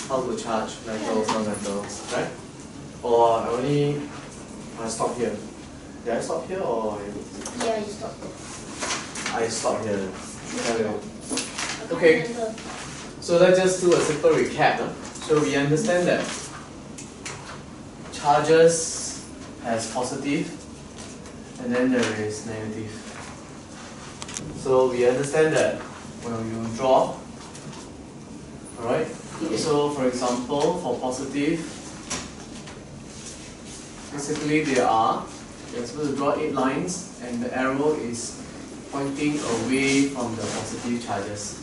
how to charge metals, non-metals, right? Or I stop here. Did I stop here or? Yeah, you stopped. I stop here. Okay. So let's just do a simple recap. So we understand that charges has positive and then there is negative. So we understand that when you draw, alright? So for example, for positive, basically you're supposed to draw 8 lines and the arrow is pointing away from the positive charges.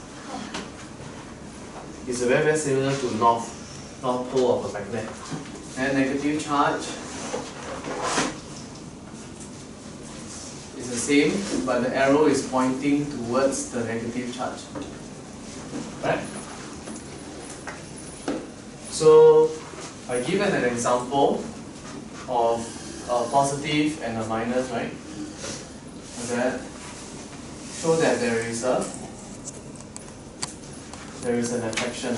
It's very, very similar to north pole of a magnet. And negative charge is the same, but the arrow is pointing towards the negative charge. Right? So I given an example of a positive and a minus, right? That show that there is an attraction.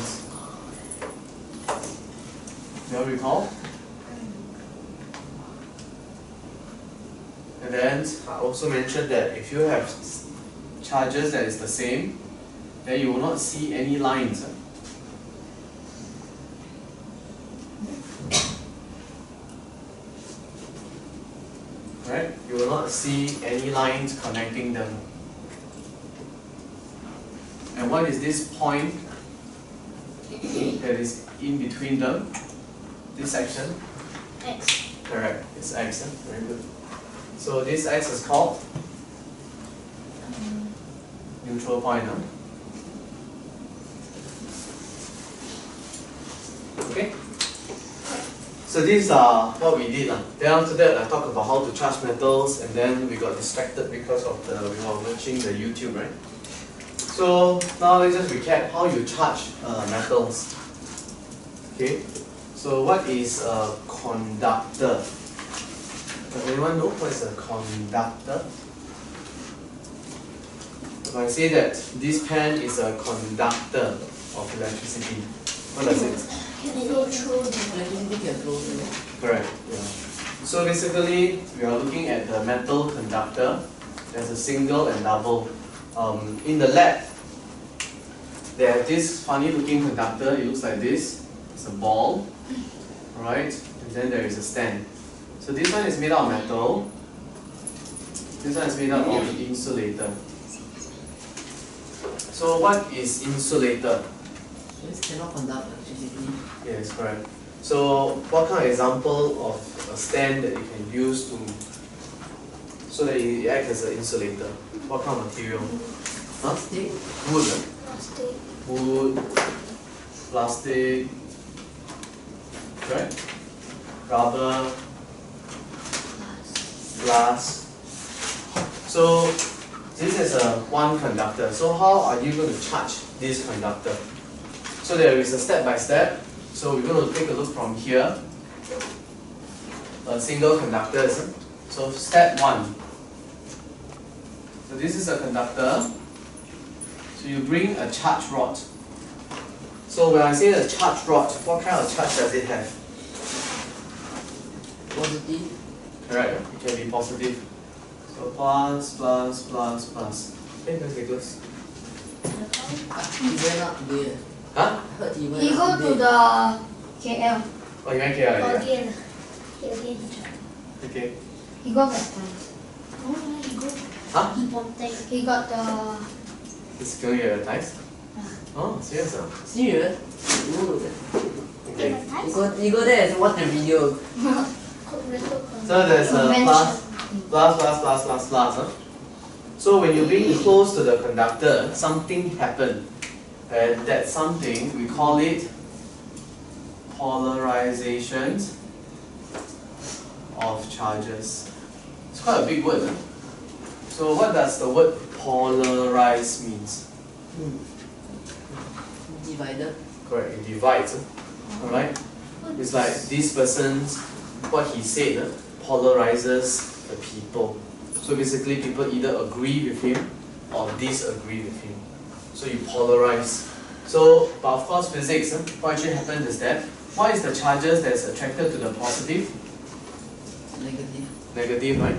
Do you recall? And then I also mentioned that if you have charges that is the same, then you will not see any lines. Right? You will not see any lines connecting them. And what is this point that is in between them? This section? X. Correct. It's X. Very good. So this X is called neutral point. Okay? So these are what we did. Then after that, I talked about how to charge metals, and then we got distracted because of we were watching the YouTube, right? So now let's just recap how you charge metals. Okay. So what is a conductor? Does anyone know what is a conductor? If I say that this pen is a conductor of electricity, what does it? Can it go through the Electricity can flow through. Correct. Yeah. So basically, we are looking at the metal conductor. There's a single and double. In the lab, they have this funny looking conductor. It looks like this. It's a ball, right? And then there is a stand. So this one is made out of metal. This one is made out of insulator. So what is insulator? This cannot conduct electricity. Yes, correct. So what kind of example of a stand that you can use to so that it acts as an insulator? What kind of material? Huh? Stick. Wood. plastic. Wood, plastic, right? Rubber, glass. So this is a one conductor. So how are you going to charge this conductor? So there is a step by step. So we're going to take a look from here. A single conductor. So step 1. So this is a conductor. So you bring a charge rod. So when I say a charge rod, what kind of charge does it have? Positive. Correct. It can be positive. So plus, plus, plus, plus. Okay, that's Nicholas. He went up there. Huh? I heard he went He go up to there. the KL. Oh, you went here already? Again. Again. Okay. He got baptized. Oh, he go. Huh? He got the. It's going to get baptized? Oh, serious? Serious? Ooh. Okay. You go there and watch the video. So there's a plus, plus, plus, plus, plus, plus. Huh? So when you bring close to the conductor, something happened. And that something, we call it polarization of charges. It's quite a big word. Huh? So what does the word polarize means? Divided. Correct, it divides. Alright? It's like this person's, what he said, polarizes the people. So basically people either agree with him or disagree with him. So you polarize So, but of course physics, what actually happens is that, what is the charges that is attracted to the positive? Negative. Negative, right?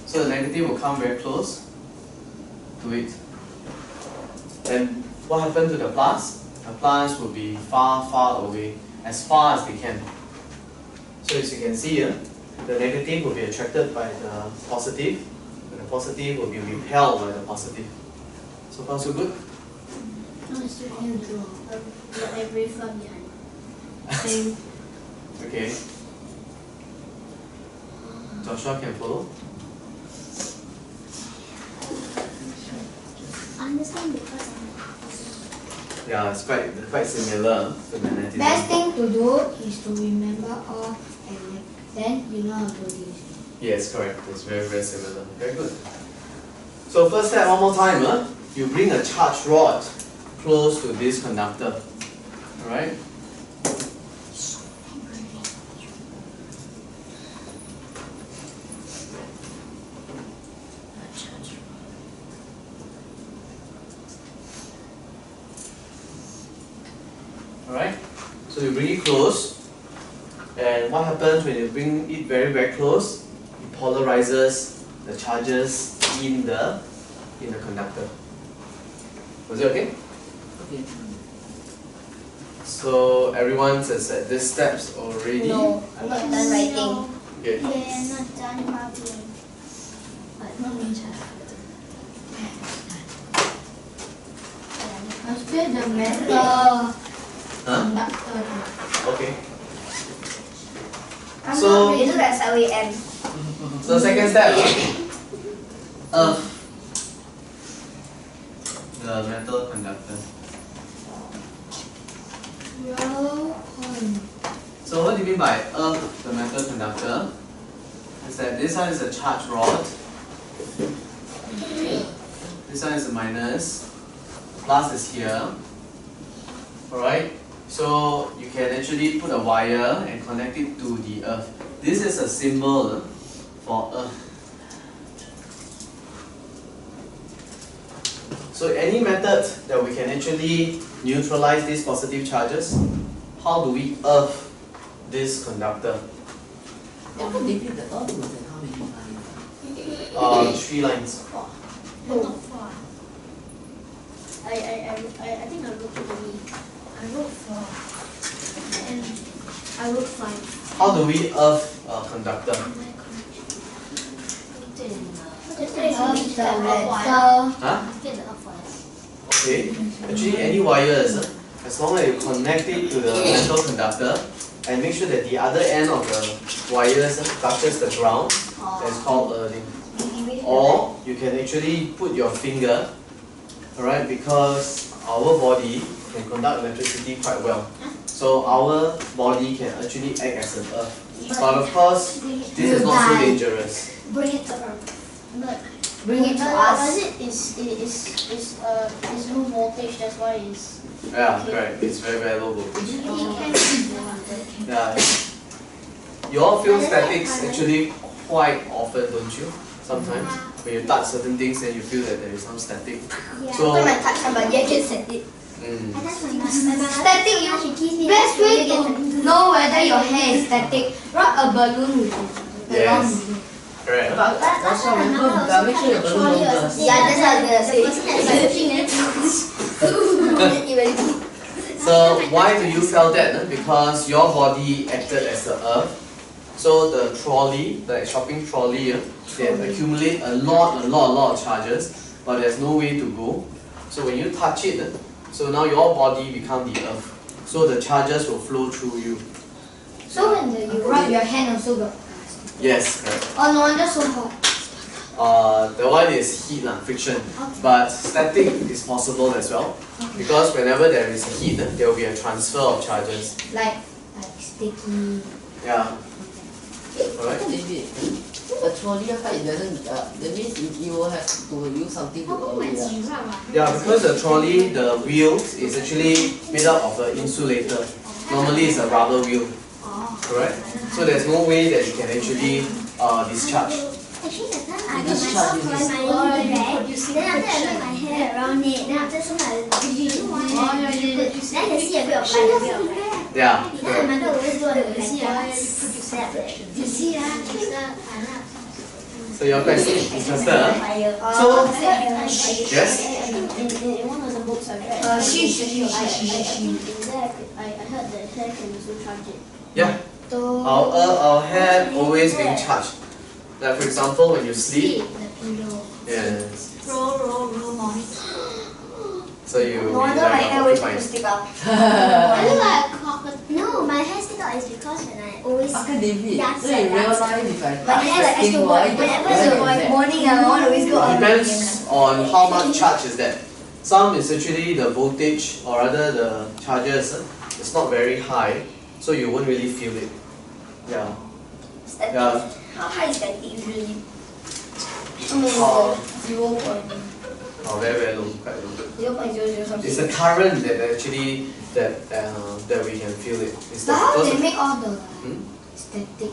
So the negative will come very close to it. And what happened to the plus? The plus will be far, far away, as far as they can. So as you can see here, the negative will be attracted by the positive, and the positive will be repelled by the positive. So far so good? No, it's still can draw. I very far behind. Same. Okay. Joshua can follow? Understand because Yeah, it's quite similar to magnetism. best thing to do is to remember all and then you know how to do this. Yes, correct. It's very, very similar. Very good. So first step, one more time. You bring a charged rod close to this conductor. Alright? Alright? So you bring it close. And what happens when you bring it very, very close? It polarizes the charges in the conductor. Was it okay? Okay. So everyone says at this steps already. No, I'm not done writing. Okay. Yeah, not done writing. I'm still the metal conductor. Okay. I'm So- not ready. That's LAM. So second step. The metal conductor. So what do you mean by the metal conductor? Is that this one is a charged rod. This one is a minus. Plus is here. Alright? So you can actually put a wire and connect it to the earth. This is a symbol for earth. So any method that we can actually neutralize these positive charges, how do we earth this conductor? How do you the earth was and how many lines? 3 lines. Not far. I think I wrote 3. I wrote 4. And I wrote 5. How do we earth a conductor? Huh? Okay. Actually, any wires, as long as you connect it to the metal conductor and make sure that the other end of the wires touches the ground, that's called earthing. Or you can actually put your finger, alright, because our body can conduct electricity quite well. So our body can actually act as an earth. But of course, this is not so dangerous. Bring it to Earth. Bring it to us. It's low voltage, that's why it's. Yeah, correct. It's very, very low voltage. He can. Yeah. You all feel statics actually quite often, don't you? Sometimes when you touch certain things, then you feel that there is some static. So, When I touch somebody, I can set it. Static, best way to know whether your hair is static, rub a balloon with it. yes, correct. But that's why remember, make sure your balloon don't burst. Yeah, that's what I was gonna say. So why do you feel that? Because your body acted as the earth. So the trolley, the shopping trolley, they accumulate a lot of charges, but there's no way to go. So when you touch it, so now your body becomes the earth. So the charges will flow through you. So when you rub your hand also got. Yes, correct. Oh no wonder so hot. The one is heat, friction. But static is possible as well. Because whenever there is a heat, there will be a transfer of charges. Like sticky. Yeah. Alright. Maybe a trolley height doesn't. That means you will have to use something to hold it up. Yeah, because the trolley, the wheel is actually made up of an insulator. Normally it's a rubber wheel. Correct? So there's no way that you can actually discharge. Actually, the time I You made myself discharge collect it. my own bag, then after I make my hair around it, then after sometimes I then I can see a bit of light, a bit of light. Yeah. Then my mother always do all the reflectors. You see, So you're quite interested, huh? So yes. in one of the books I read, I heard that hair can also charge it. Yeah. Our hair always being charged. Like for example, when you sleep. Yes. Roll, mommy. So you. No wonder my hair always stick out. I look like a cockatoo. No, my hair stick out is because when I always. Okay, David. Yeah, So you realize if I My touch hair like the skin, why whenever it's morning, I want to always go out. Depends on how much charge is that. Some is actually the voltage or rather the charges. It's not very high, so you won't really feel it. Yeah. Static. Yeah. How high is static usually? Oh, 0.0. oh, very low, quite low. 0.00 something. It's the current that actually that we can feel it. It's But how do because they make all the Static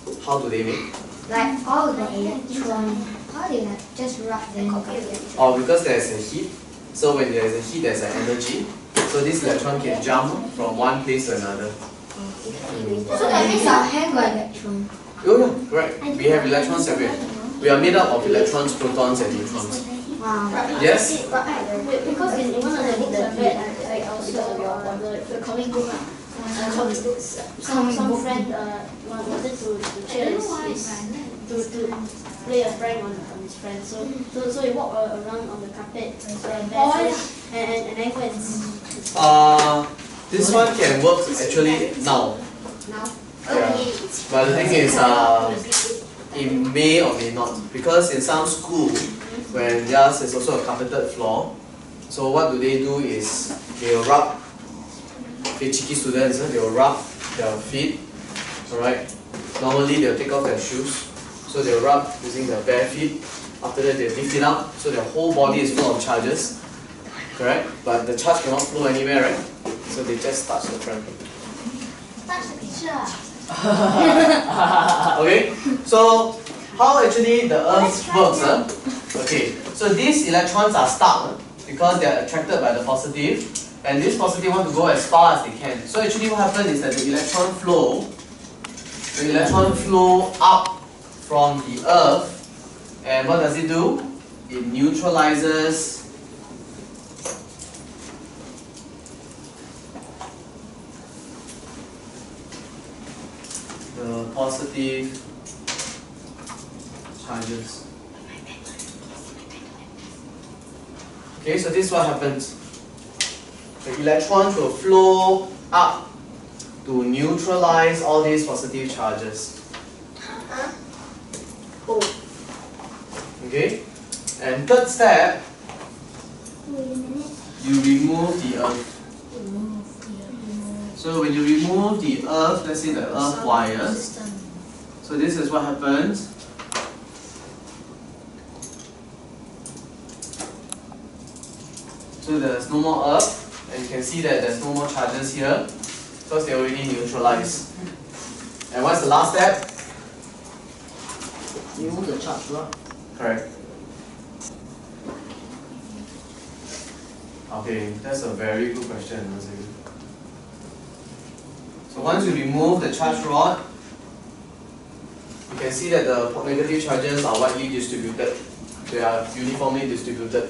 ones. how do they make? like all the electron? How do you like just rub them? Oh, because there's a heat. So when there's a heat, there's an energy. So this electron can jump from one place to another. So that means our hair got electron. Oh yeah, correct. We have electrons everywhere. We are made up of electrons, protons, and neutrons. Wow. Yes? Because in one of the books I read, I also the comic book. Some friend wanted to cheer to play a prank on his friend. So he walked around on the carpet barefoot and then go and. This one can work actually now. Yeah. But the thing is, it may or may not, because in some school, when theirs is also a carpeted floor, so what do they do is they will rub. The cheeky students, they will rub their feet. Alright. Normally they will take off their shoes, so they will rub using their bare feet. After that they lift it up, so their whole body is full of charges. Correct? But the charge cannot flow anywhere, right? So they just touch the front. Touch the picture. Okay, so how actually the earth works? Okay, so these electrons are stuck because they are attracted by the positive, and this positive want to go as far as they can. So actually what happens is that the electron flow up from the earth, and what does it do? It neutralizes the positive charges. Okay, so this is what happens. The electrons will flow up to neutralize all these positive charges. Okay, and third step, Wait a minute. you remove the earth. So when you remove the earth, let's say the earth wires, so this is what happens. So there's no more earth, and you can see that there's no more charges here, because they already neutralized. And what's the last step? Remove the charge rod. Correct. Okay, that's a very good question. So once you remove the charge rod, you can see that the negative charges are widely distributed. They are uniformly distributed.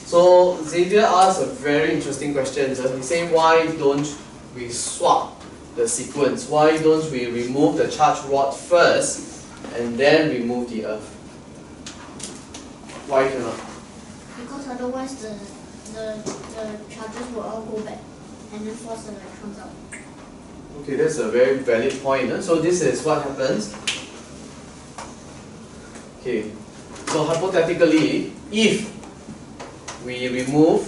So Xavier asked a very interesting question. He said, why don't we swap the sequence? Why don't we remove the charge rod first and then remove the earth? Why cannot? Because otherwise the charges will all go back and then force the electrons out. Okay, that's a very valid point. So this is what happens. Okay, so hypothetically, if we remove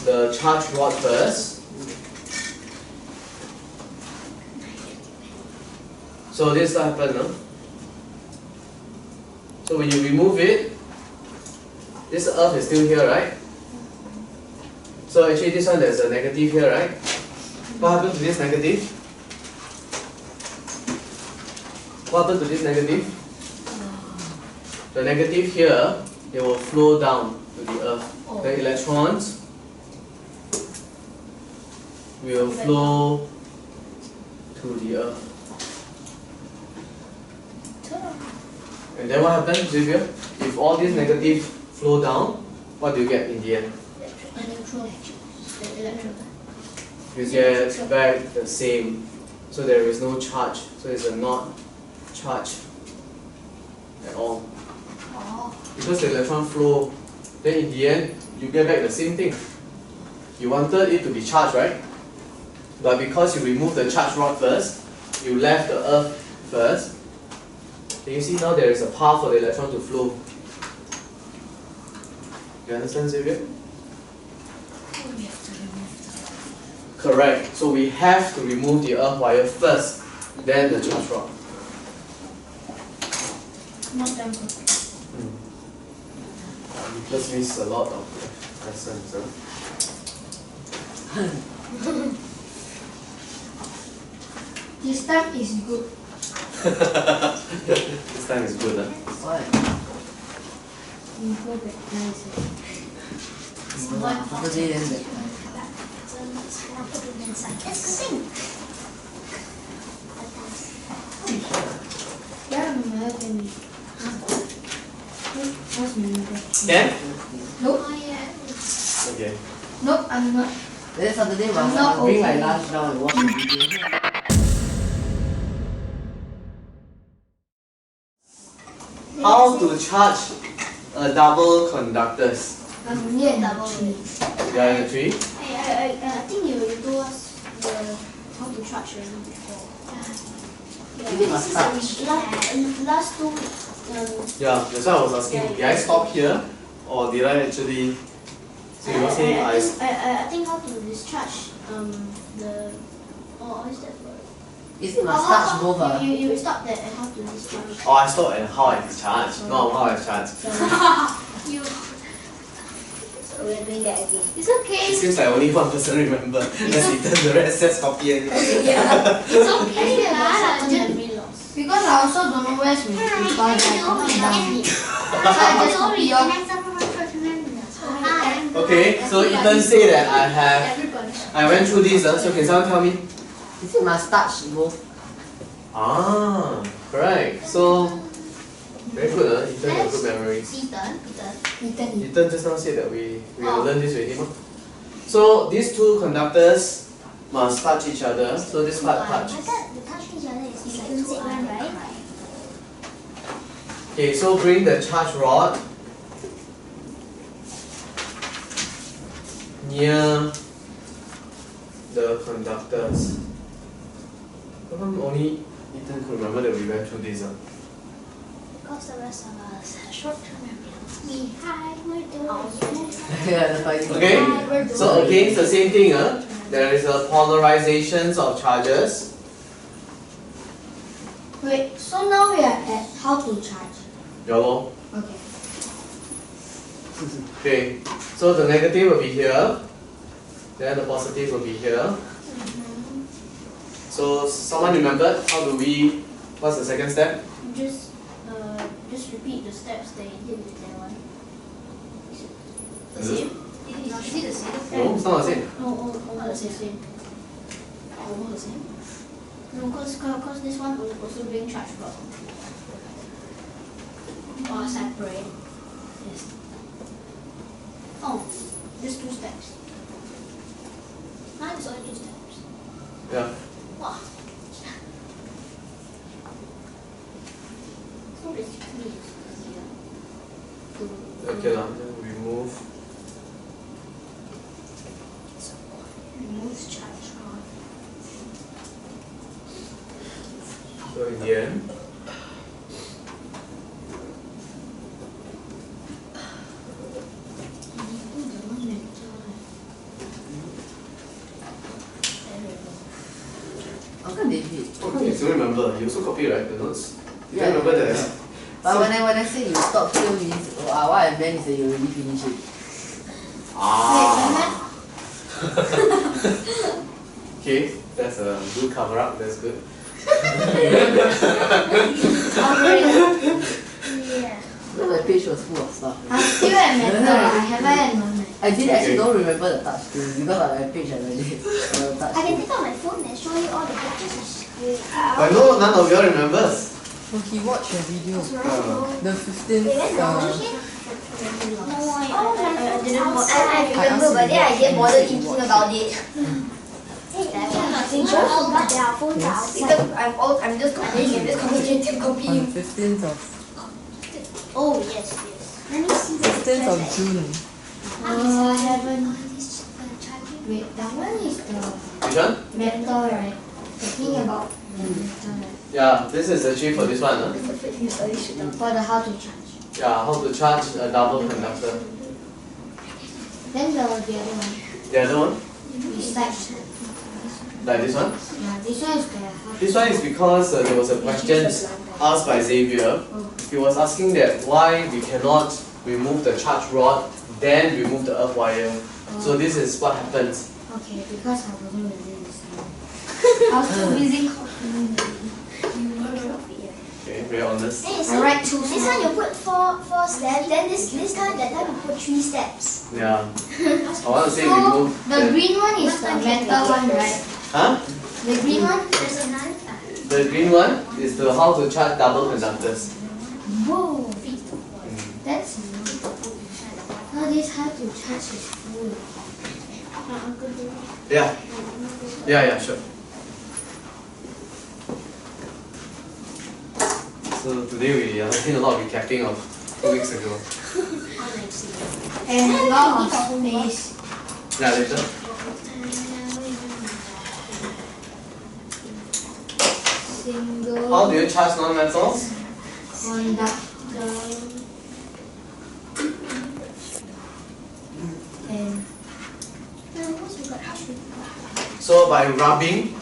the charge rod first, so this will happen. No? So when you remove it, this earth is still here, right? So actually this one there's a negative here, right? What happened to this negative? what happened to this negative? The negative here, it will flow down to the earth. The electrons will flow to the earth. And then what happens, Xavier? If all these negatives flow down, what do you get in the end? You get back the same. So there is no charge. So it's a not charge at all. Because the electron flow, then in the end, you get back the same thing. You wanted it to be charged, right? But because you removed the charge rod first, you left the earth first. Can you see now there is a path for the electron to flow? You understand, Xavier? Correct. So we have to remove the earth wire first, then the charge rod. Not done. You just missed a lot of lessons. This time is good. This time is good, huh? Why? You go back nice. Saturday then that time. Now put it inside. Let's go sing. Yeah, I can. What's my number? Can? Nope. Okay. Nope, I'm not. Then Saturday must Not bring my okay. lunch down and watch the video. How to charge a double conductors? Yeah, in the tree. I think you told us how to charge before. If it must touch. Last two. Yeah, that's why I was asking. Did I stop here, or did I actually? So you were saying I think how to discharge the. Oh, what is that word? It must touch both. You stop there and how to discharge. Oh, I stopped at how I discharge, not how I charge. You. So we're doing that again. It's okay. It seems like only one person remember. Let's return the rest. Let's copy and. It's okay lah. Memory loss. Because I also don't know where's my paper that I copy down. So I just copy on. Okay, so Ethan said that I went through this. So can someone tell me? It must touch both. Ah, correct. So very good. Ethan has good memories. Ethan. Ethan just now said that we will learn this with him. So these two conductors must touch each other. So this part touch. Okay, so bring the charge rod near the conductors. How come only Ethan could remember that we went through this? Because the rest of us have short-term memory. Yeah, that's why you Okay, so again it's the same thing. There is a polarizations of charges. Wait, so now we are at how to charge. Yeah, lor. Okay. Okay, so the negative will be here, then the positive will be here. So someone remembered how do we? What's the second step? Just repeat the steps that you did with that one. The same? Is it the same? No, it's not the same. Almost the same. Almost the same. No, because this one will also bring charge rod. Or separate. Yes. Oh, just 2 steps. Mine is only 2 steps. Yeah. Wow. So basically it's easier to Okay, then remove. Remove charge rod. So in the end, how come they did? how come you still remember? You also copy, right? The notes. You Yeah. remember that? But when I say you stop here means what I meant is that you already finished it. Okay, that's a good cover up. That's good. Yeah. No, my page was full of stuff. I'm still at metal. I haven't had none. I did actually don't remember the touch screen because on my page I read it. Touch I can screen. take out my phone and show you all the pictures. It's great. But no, none of you all remembers. Oh, he watched a video. The Wait, 15th. where's the picture? I didn't watch. I remember, but then I didn't bother thinking about it. There are phones outside. I'm just copying On 15th of Oh, yes, yes. Let me see the 15th of June. I haven't. Wait, that one is the Which one? metal, right? The thing about the metal, right? Yeah, this is actually for this one. Huh? For the how to charge. Yeah, how to charge a double conductor. Then the other one The other one? is Like this one? yeah, this one is the how to This one is because there was a question asked by Xavier. He was asking that why we cannot remove the charge rod, then remove the earth wire. So this is what happens. Okay, because I wasn't really listening. I was too busy copying. Okay, very honest. I write two This one you put four steps, then this time that time you put 3 steps. Yeah. I want to say So remove. the green one is the metal one, right? Huh? The green one? There's another. The green one is the how to charge double conductors. Whoa, that's new. Now this how to charge is full. Yeah. Yeah, sure. So today we are having a lot of recapping of 2 weeks ago. And a lot of space. Yeah, later. Single How do you charge non-metals? conductor and So by rubbing,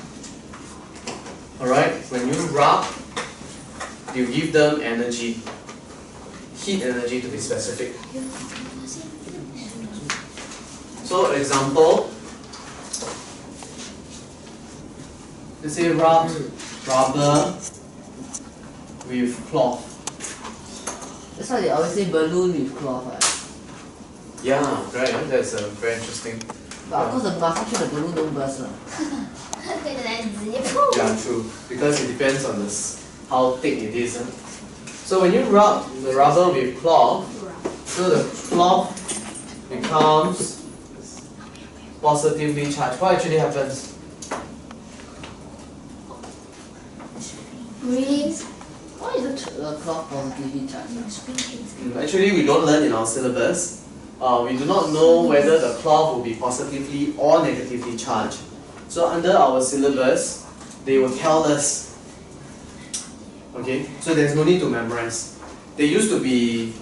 alright, when you rub, you give them energy, heat energy to be specific. So example, let's say rub rubber with cloth. That's why they always say balloon with cloth. Right? Yeah, right, that's very interesting. But of course the must make sure the balloon don't burst. Yeah, true. Because it depends on how thick it is. So when you rub the rubber with cloth, so the cloth becomes positively charged. What actually happens? green. Why is the cloth positively charged? Actually, we don't learn in our syllabus. We do not know whether the cloth will be positively or negatively charged. So under our syllabus, they will tell us. Okay, so there's no need to memorize. There used to be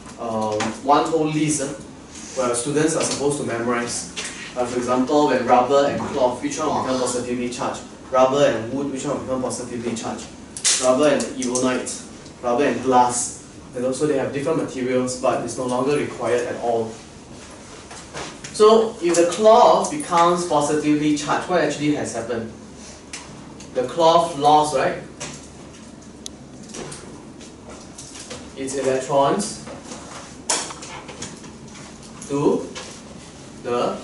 one whole list where students are supposed to memorize. For example, when rubber and cloth, which one will become positively charged? Rubber and wood, which one will become positively charged? Rubber and ebonite, rubber and glass. And also they have different materials, but it's no longer required at all. So if the cloth becomes positively charged, what actually has happened? The cloth lost, right? Its electrons to the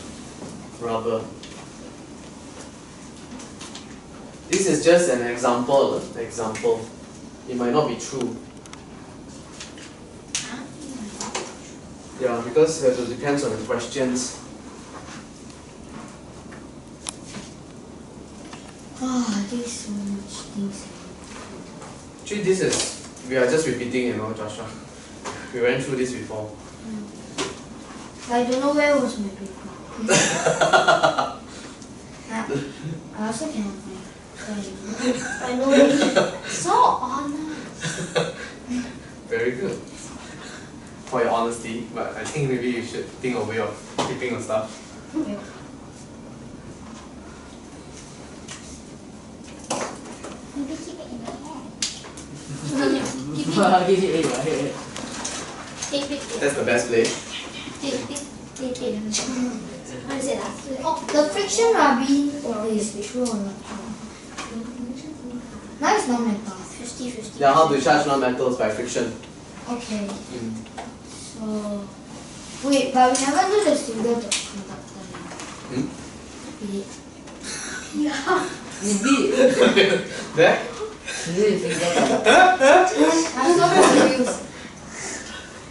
rubber. This is just an example. It might not be true. Yeah, because it depends on the questions. Oh, there's so much things. Actually, we are just repeating, Joshua. We went through this before. I don't know where was my paper. I also cannot find. I know. So honest. Very good. For your honesty, but I think maybe you should think of a way of keeping your stuff. Yeah. Maybe keep it in my hair. Give it 8, right? That's the best play. What is it? Oh, the friction rubbing is true or not true? Now it's non-metal. 50-50. Yeah, how to charge non-metals by friction. Okay. So, wait, but we never do the single conductor. Hmm? Wait. Maybe There? I'm so confused.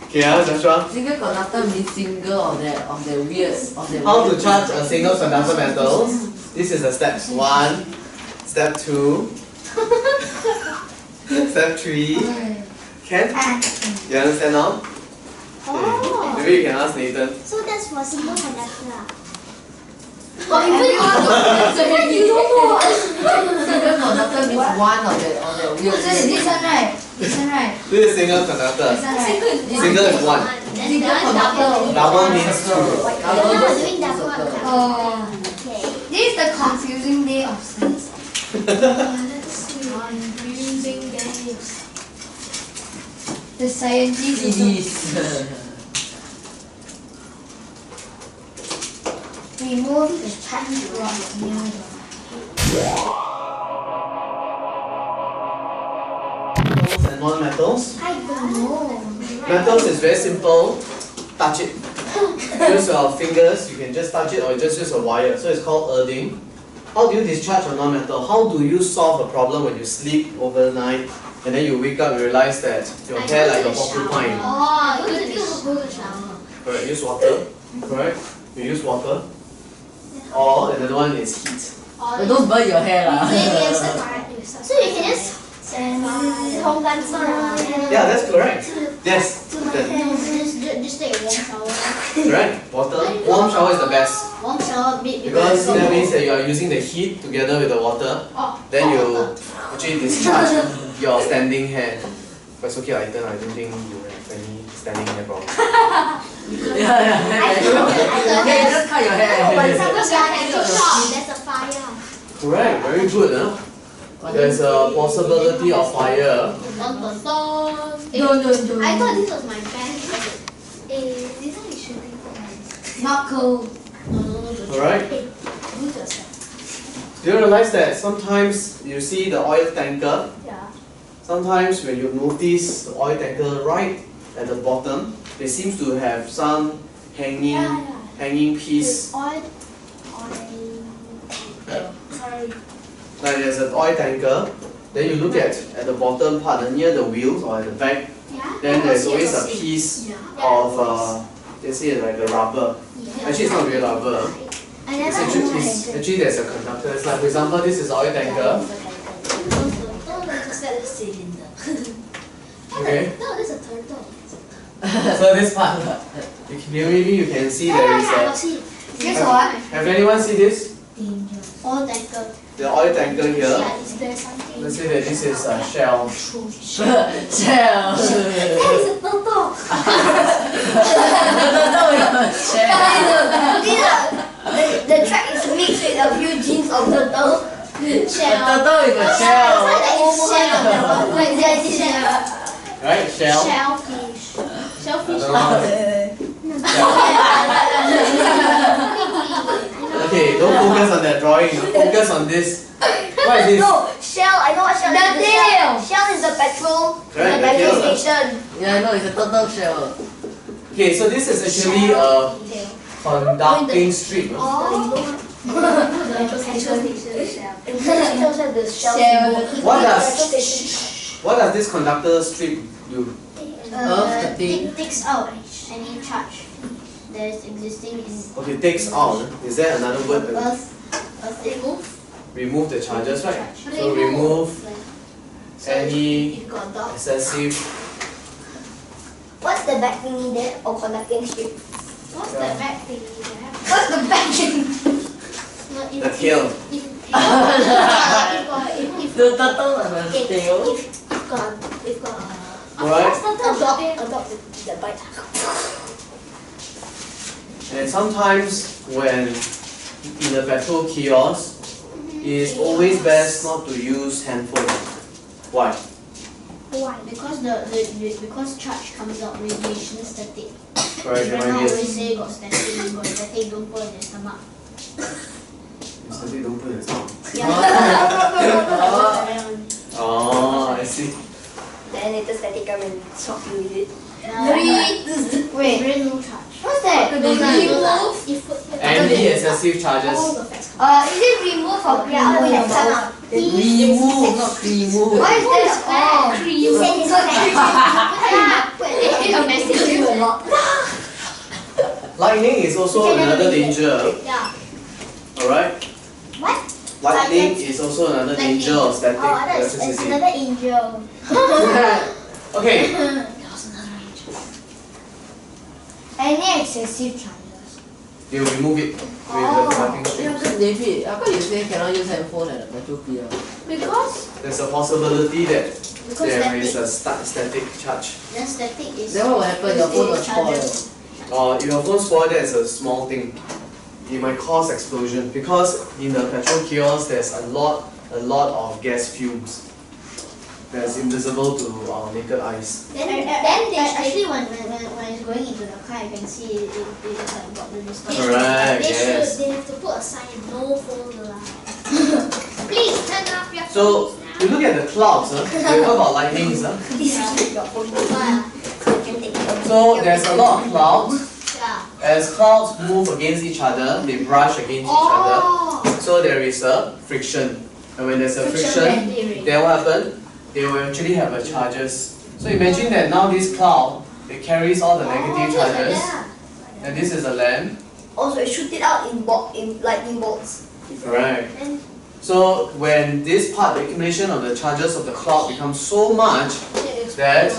Okay, Joshua. single conductor means single of the weird How to charge a single conductor metals? This is the steps 1, step 2, step 3. Okay. Can? You understand now? Oh. Maybe you can ask Nathan. So that's for single conductor. But You don't know. single conductor means one of the weird. This one right? This one right? This is single conductor. This one right? Single is 1. Single conductor. Double means 2. Double You're is doing that one. circle. Oh. Okay. This is the confusing day of science. Confusing days. The scientists It is. remove the charge rod near the Metals and non-metals. I don't know. Metals is very simple. Touch it. Use your fingers, you can just touch it or just use a wire. So it's called earthing. How do you discharge a non-metal? How do you solve a problem when you sleep overnight and then you wake up and realize that your hair like a porcupine? Oh, go to the shower. Correct, use water. Correct? You use water. Or another one is heat. But don't burn your hair lah. So you can just烘干自然。 Yeah, that's correct. Yes. No, just take a warm shower. Correct. Water. Warm shower is the best. Warm shower Because that means that you are using the heat together with the water. Then you actually discharge your standing hair. But it's okay, Ethan, I don't think you have any standing hair problem. Yeah. Okay, just cut your hair. There's a fire. Correct, very good. Huh? There's a possibility of fire. No. I thought this was my band. This one is shooting not cool. Alright? Do you realize that sometimes you see the oil tanker? Yeah. Sometimes when you notice the oil tanker right at the bottom, it seems to have some hanging piece. Oil. Like there's an oil tanker, then you look at the bottom part, near the wheels or at the back, then there's always a piece of, they say like a rubber. Actually it's not real rubber. Actually there's a conductor. It's like for example this is oil tanker. Okay. No, this is a turtle. So this part, maybe you can see there is a. Guess what? Have anyone seen this? Oil tanker. The oil tanker here. Yeah, is there something? Let's say that this is a shell. Shell. That is a turtle. The track is mixed with a few genes of turtle. Shell. A turtle with a shell. Like that is shell. Right? Shell. Shellfish. I Shellfish. don't know. Okay, don't focus on that drawing. Focus on this. What is this? No, shell. I know what shell is. The tail. Shell is the petrol. Right, The the petrol tail. station. Yeah, I know, it's a turtle shell. Okay, so this is actually a conducting strip. What does this conductor strip do? Takes out any charge that is existing in Okay, takes out. Is there another word? Earth. Remove the charges, right? So remove any excessive. What's the back thingy there? Or conducting strip? What's the back thing? What's the back thing? The tail. The turtle and the tail. Right? Adopt the bite. And sometimes when in the petrol kiosk, it is always best not to use handphone. Why? Why? Because because charge comes out radiation static. Correct, Right now remind always me. say got static, don't put in your stomach. Instantly don't put it in. Yeah. Oh, I see. Then later static come and shock you with it. Wait, very low charge. What's that? Remove. If put here. Anti-excessive all charges. the facts. Is it remove or Yeah, remove? like that. Remove, not remove. What is this? Oh, He said it's a message a lot. Lightning is also another danger. Yeah. Alright? what? Lightning is also another danger of static electricity. another angel. Okay, Any excessive charges. you remove it with the conducting strip. David, how come you say cannot use handphone at the metro pier? Because There's a possibility that Because there is static. a static charge. then static is. Then what will happen? Your phone will spoil. charges. If your phone spoil, that's a small thing. It might cause explosion because in the petrol kiosk there's a lot of gas fumes that's invisible to our naked eyes. Then they actually when it's going into the car, you can see it is like got the distortion. Correct, They yes. they have to put a sign, no phone allowed. Please turn off your So phones now. you look at the clouds, we talk about lightnings. This is your phone. Yeah. You can take it. So there's a lot of clouds. Yeah. As clouds move against each other, they brush against each other. So there is a friction. And when there's a friction, then what happens? They will actually have a charges. So imagine that now this cloud, it carries all the negative charges. And this is a lamp. Also, shoot it out in lightning bolts. Correct. So when this part, the accumulation of the charges of the cloud becomes so much that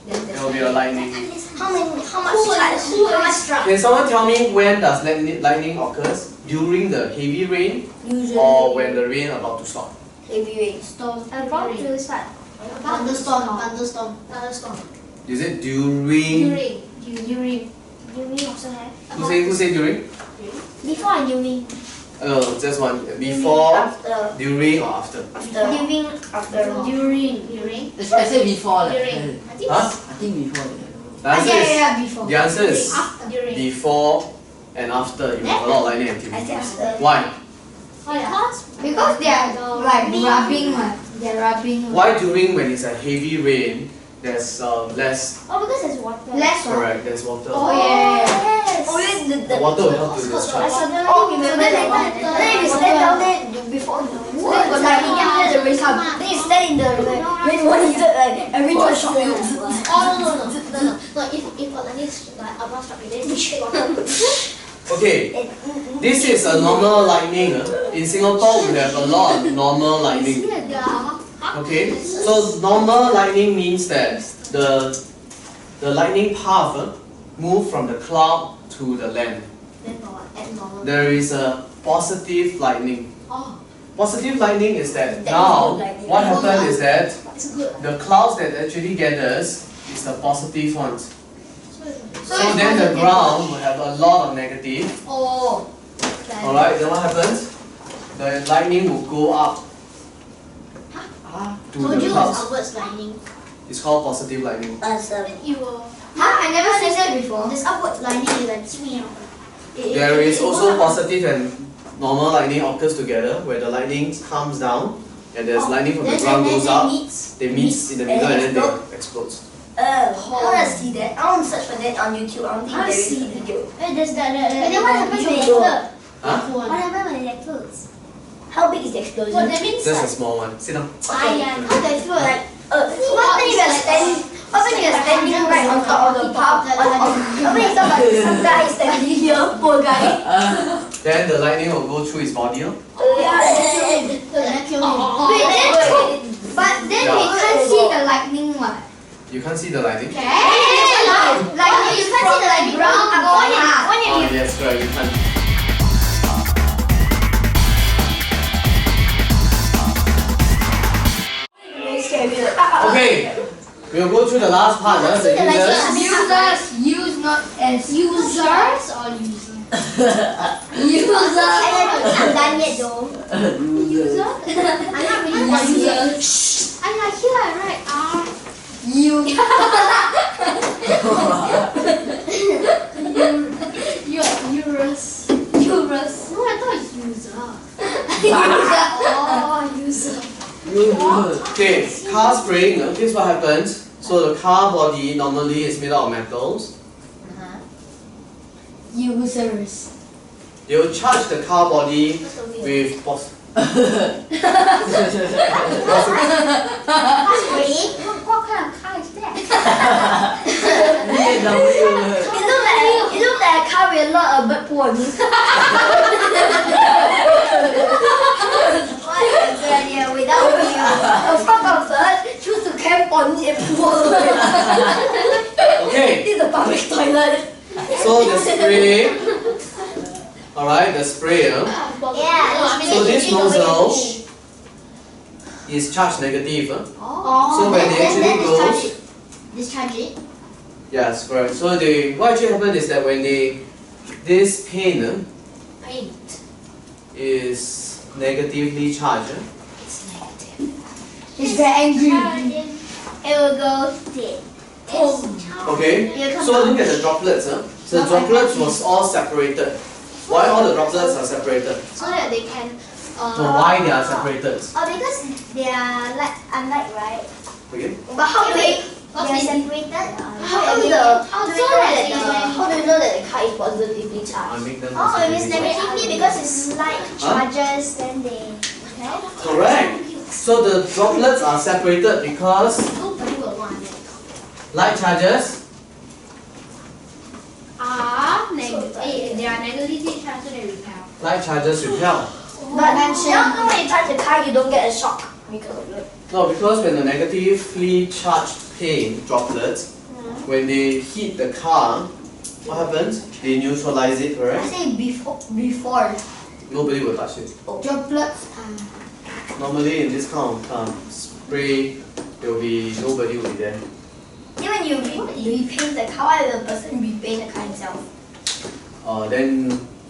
there will be a lightning. How much charge? Can someone tell me when does lightning occurs? During the heavy rain Usually. or when the rain about to stop? Heavy rain. Storm. About to start. Thunderstorm. Is it during? During. During also have. Who say during? Before and during. Just one. Before, After. during or after? During. After. During. I say before. During. I think Huh? I think before. The answer is, before. the answer is after. During. before and after you have a lot of lightning activity. I say after. Why? Because they are like rubbing. They're rubbing. Why during when it's a heavy rain, there's less, Oh, because there's water. Less water. correct, there's water. Oh yes. Oh yes. The water will help to I discharge. suddenly remember that. Then you stand down there before. Then got lightning after the rain come. Then you stand in the rain one is like every time shock you. No. If like above struck, then you shake water. Okay, this is a normal lightning. In Singapore, we have a lot of normal lightning. Okay, so normal lightning means that the lightning path move from the cloud to the land. Then what? Abnormal. There is a positive lightning. Oh, Positive lightning is that That now is good lightning. what happens is that it's good. the clouds that actually gathers is the positive ones. So then the ground will have a lot of negative. Oh. Alright, then what happens? The lightning will go up to Told the you it's clouds. upwards lightning. It's called positive lightning. You will. I never seen that before. This upward lightning is like swing. There is also positive and normal lightning occurs together, where the lightning comes down and there's lightning from the ground goes up. They meet in the middle and then they explode. I want to see that. I want to search for that on YouTube. I don't think there is a video. There's that. And then what happens when it explodes? explodes? Huh? What happens when it explodes? How big is the explosion? Well, that means Just a small one. Sit down. How does it explode? Like, what if you're standing? What if you're standing right on top of the pump? What if some guy is standing here, poor guy? Then the lightning will go through his body. Wait, but then we can't see the lightning what? You can't see the lightning? Like you can't see the like ground Oh yes, correct, you can't. Okay, we'll go through the last part, the users. Use not as Users or users? User. I'm done yet though. User? I'm not really user. I'm like here, right? You. Euros. Euros. No, I thought it's user. User. Oh, user. Okay, car spraying, this is what happens. So the car body normally is made out of metals. Users. They will charge the car body with What kind of car is that? BMW. It looks like a car with a lot of bird pods. What a good idea, without wheel. A flock of birds choose to camp on a pool. Okay, This is a public toilet. so the spray, alright, the sprayer. Yeah. So this nozzle is charged negative. So when they actually goes, Discharge it. yes, correct. So what actually happens is that when this paint is negatively charged, It's very angry. It will go dead. okay. So look at the droplets. So the droplets was all separated. Why all the droplets are separated? So that they can. So why they are separated? Because they are unlike, right? Okay. But how do they are separated? How do you know that the car is positively I charged? make them Oh, it is positively charged. negatively because it's light charges, then they. Correct. So the droplets are separated because Nobody will want it. light charges They are negatively charged, so they repel. light charges repel. But when you touch the car, you don't get a shock because of it. No, because when the negatively charged paint droplets, when they hit the car, what happens? They neutralize it, I correct? say before. Nobody will touch it. Droplets. Normally in this kind of spray, there will be nobody will be there. Then when you repaint the car, why will the person repaint the car himself? Then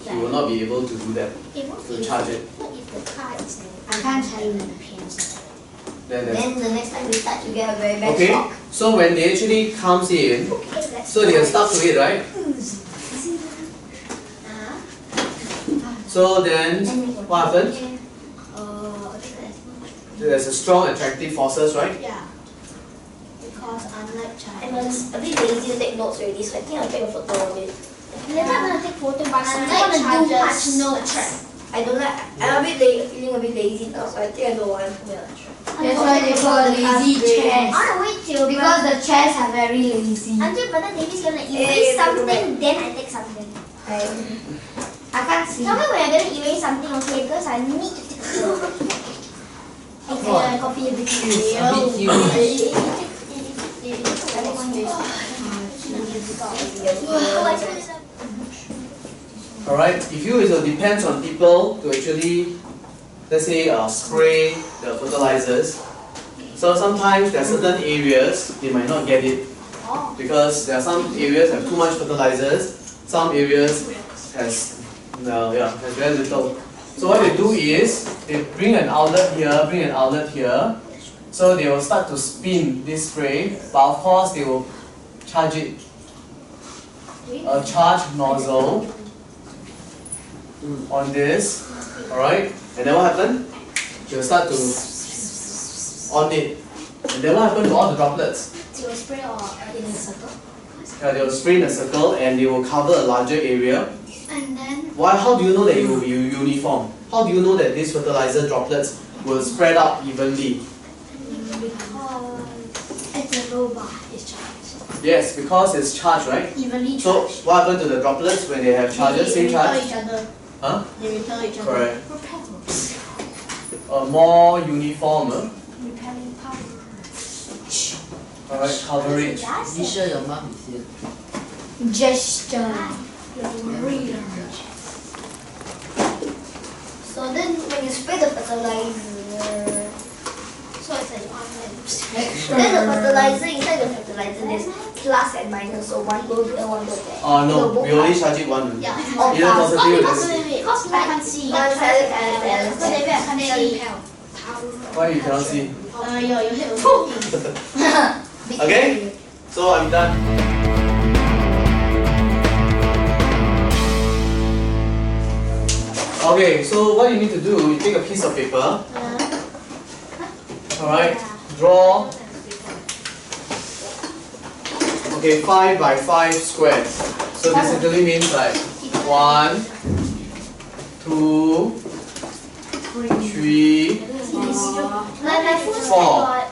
you will not be able to do that, to charge it. What if the car is I can't tell you the paint. Then Then the next time you start, you get a very bad okay, shock. so when they actually comes in, so they are stuck to it, right? So then, what happens? There's a strong attractive forces, right? Yeah. Because unlike charges. I was a bit lazy to take notes already, so I think I'll take a photo of it. Later I'm gonna take photo, but I don't want to do much notes. I don't like. I'm a bit feeling a bit lazy now, so I think I don't want to. That's why they call it lazy chairs. I want to wait till Because the chairs are very lazy. until Brother David's gonna erase something, then I take something. I can't see. Tell me when you're gonna erase something, okay? Because I need to take a photo. Okay, copy a bit. It's a bit huge. Alright, if you, it depends on people to actually, let's say, spray the fertilizers. So sometimes there are certain areas they might not get it because there are some areas have too much fertilizers, some areas has very little. So what they do is they bring an outlet here, so they will start to spin this spray, but of course they will charge it. A charge nozzle on this, alright? And then what happened? They will start to on it. And then what happened to all the droplets? They will spray or in a circle. Yeah, they will spray in a circle and they will cover a larger area. And then Why? How do you know that it will be uniform? How do you know that these fertilizer droplets will spread out evenly? because it's a robot, it's charged. Yes, because it's charged, right? Evenly So charged. what happened to the droplets when they have charges, same charge? each other. Huh? They repel each other. Correct. More uniform, Repelling power. alright, coverage. You sure your mom is here? Gesture. So then when you spray the fertilizer, so it's like then the fertilizer inside the fertilizer there's plus and minus, so one goes there, one goes there. No, we only charge it one. Yeah. Either positive or negative. Because I can't see. So maybe I can't see. Why you cannot see? Your head will Okay, so I'm done. Okay, so what you need to do, you take a piece of paper Alright, draw. Okay, 5 by 5 squared. So this literally means like 1, 2, 3, 4.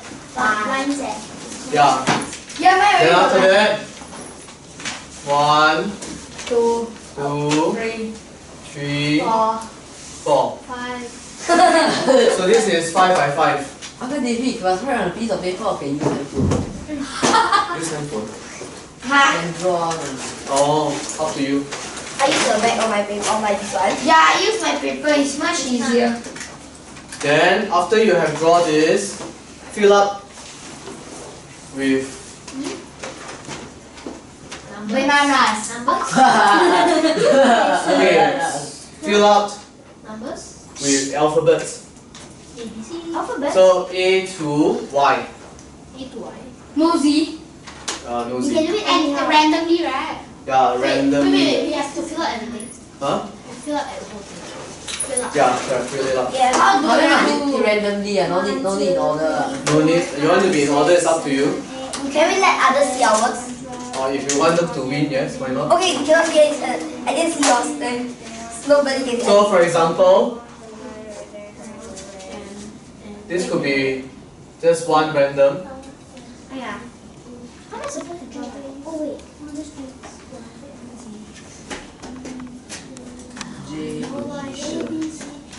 Yeah. Then after that, 1, 2, 2, 3, 3, 4, 4. 5. So this is 5 by 5. Uncle David, you must write on a piece of paper or can use handphone? Use handphone. And draw. Oh, up to you. I use the back on my paper on my this one. Yeah, I use my paper, it's much easier. Then after you have drawn this, fill up with Bananas. okay, fill out Numbers? with alphabets. Alphabet. So A to Y. A to Y. Nosy. No You Z. can do it randomly, right? Yeah, randomly. Wait, we have to fill out everything. Huh? Fill out the whole thing. Fill out. Yeah, fill it up. Yeah. How do No, I no, do? randomly, no need in order. No need. You want to be in order, it's up to you. Can we let others see our works? Or if you want them to win, yes, why not? Okay, you cannot see it. I didn't see yours. Then nobody can see. So for example, this could be just one random. Yeah. How am I supposed to draw that? Oh wait.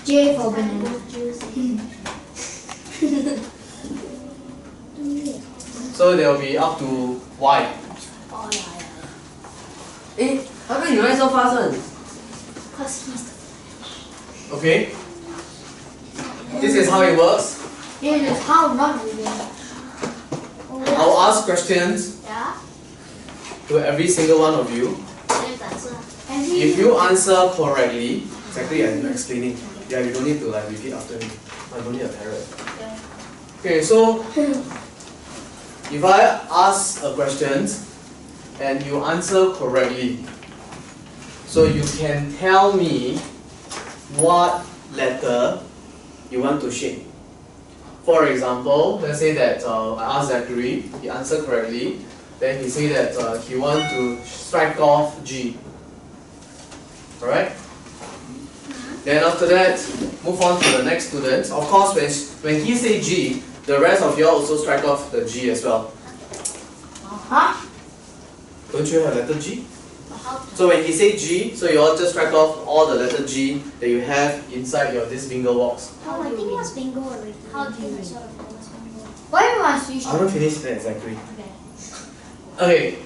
J for banana. So there will be up to Y. Eh, how come you write so fast one? Because he's Okay? This is how it works. This is how not really. I'll ask questions yeah. to every single one of you. If you answer correctly, exactly as I'm explaining, yeah, you don't need to like repeat after me. I don't need a parrot. Okay, so if I ask a question and you answer correctly, so you can tell me what letter you want to shape. For example, let's say that I asked Zachary, he answered correctly, then he said that he wants to strike off G. Alright? Then after that, move on to the next student. Of course, when he say G, the rest of you all also strike off the G as well. Huh? Don't you have letter G? So when he say G, so you all just strike off all the letter G that you have inside your this bingo box. Oh, I think it was bingo already. How do you read? Why must you I haven't finished that exactly. Okay,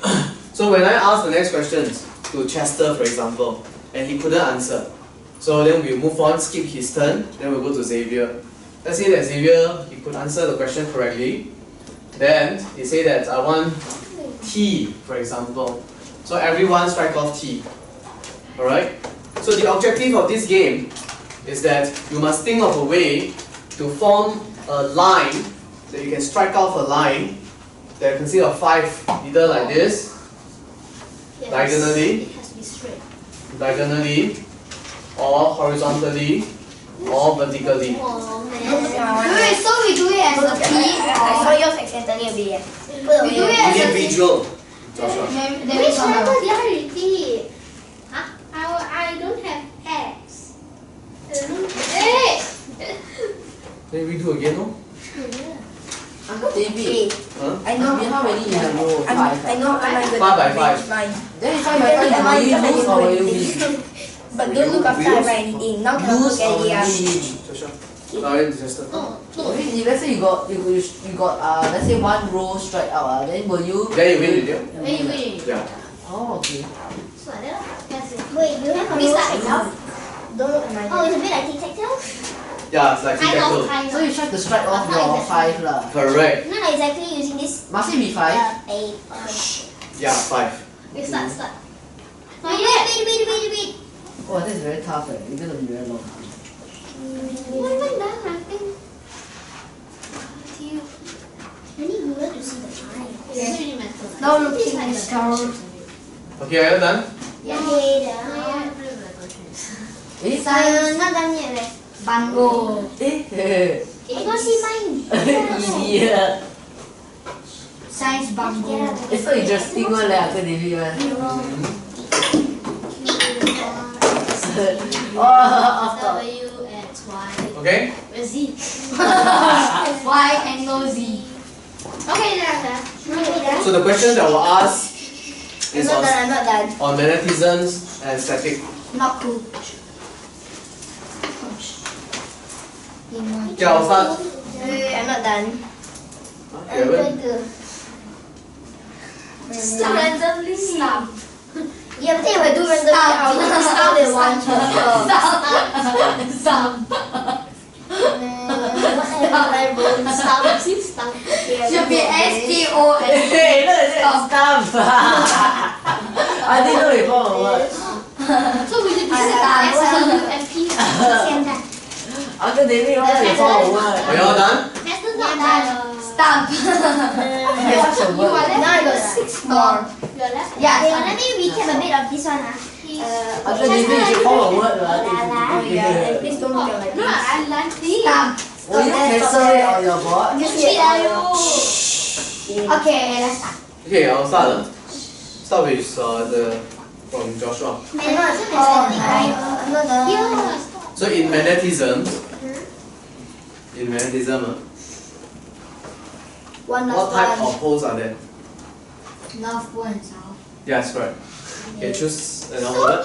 so when I ask the next questions to Chester, for example, and he couldn't answer, so then we'll move on, skip his turn, then we'll go to Xavier. Let's say that Xavier, he could answer the question correctly. Then he say that I want T, for example. So everyone strike off T. Alright? So the objective of this game is that you must think of a way to form a line, that you can strike off a line that consists of 5, either like this, diagonally, It has to be straight. diagonally, or horizontally, or vertically. Oh man. Wait, so we do it as a I saw P yours accidentally a bit. We do it as a P. Individual. Joshua. Then Which it's on letter the. did I repeat? Huh? I don't have X. Hey! Then we do again, no? Uncle David, Huh? I know. how many in a row? 5. I know. I'm not good 5 by at 5. mine. Then it's 5 by 5, will you lose or will you win? But don't look after I write anything. Now cannot Lose look at or it. win? Joshua. Sorry, Chester. No, Okay, if let's say you got let's say 1 row strike out, then will you? Then you win with you? wait. Yeah. Oh, okay. So like that. That's it. Wait, you have a We rule start Excel? now. Don't look at my. Oh, it's a bit like tic-tac-toe? Yeah, it's like Kind of, tic-tac-toe. kind So of. you try to strike off Not your exactly. 5 lah. Correct. Not exactly using this. Must it be 5? 8. Yeah, 5. We start. Wait, wait. Oh, that's very tough. It's gonna be very long. We haven't done nothing. I need ruler to see the line. It doesn't really matter. Now looking at the star. Okay, are you done? Yeah, Eh? not done yet. Bango. Eh? I don't see mine. Idiot. Science bungle. It's so interesting one leh, Uncle David one. Oh, off top. W X Y. Okay? Where's Z? Y angle Z. Okay, there. So the question that we'll ask is I'm not done. on magnetisms and static. Not cool. Okay, I'll start. Wait, I'm not done. Okay, I'm well, going to Stop randomly. Stop. Yeah, but if I do randomly, I'll just start with one chapter. Stop. What I wrote? Stop. Stop. Should be STOP. Hey, look at that stuff. I didn't know it form a word. So we did I- S, T, U, and P. Uncle David, what is it form a word? are you all done? Esther's not done. Stop. It's such a word. Now I got 6 more. You're left. Yeah, Okay, stop. let me recap a bit of this one. Uncle David, you should form a word, Yeah, please don't look at my No, face. I like this. Stop. Will you cancel it on your board? Just Shit, wait. Okay, let's start. Okay, I'll start. Start with from Joshua. I'm not done. Yeah. So in magnetism, One what type last one. of poles are there? North pole and south. Yes, correct. Okay, choose another word.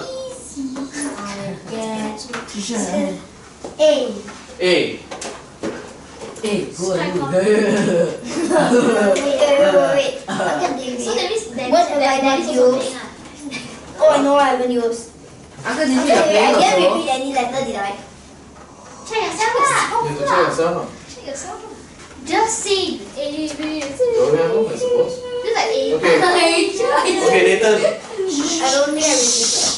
I get A. A. Hey, who are you? Wait. Okay, So that means there What have I not used? Oh, I know I haven't used. Uncle David, Okay, you're I playing didn't also? repeat any letter, did I? Check yourself lah. You have to check yourself. Check yourself. Just say A, B, C. Don't have one, I suppose. Just like A. Okay. Okay, Nathan. I don't think I repeated.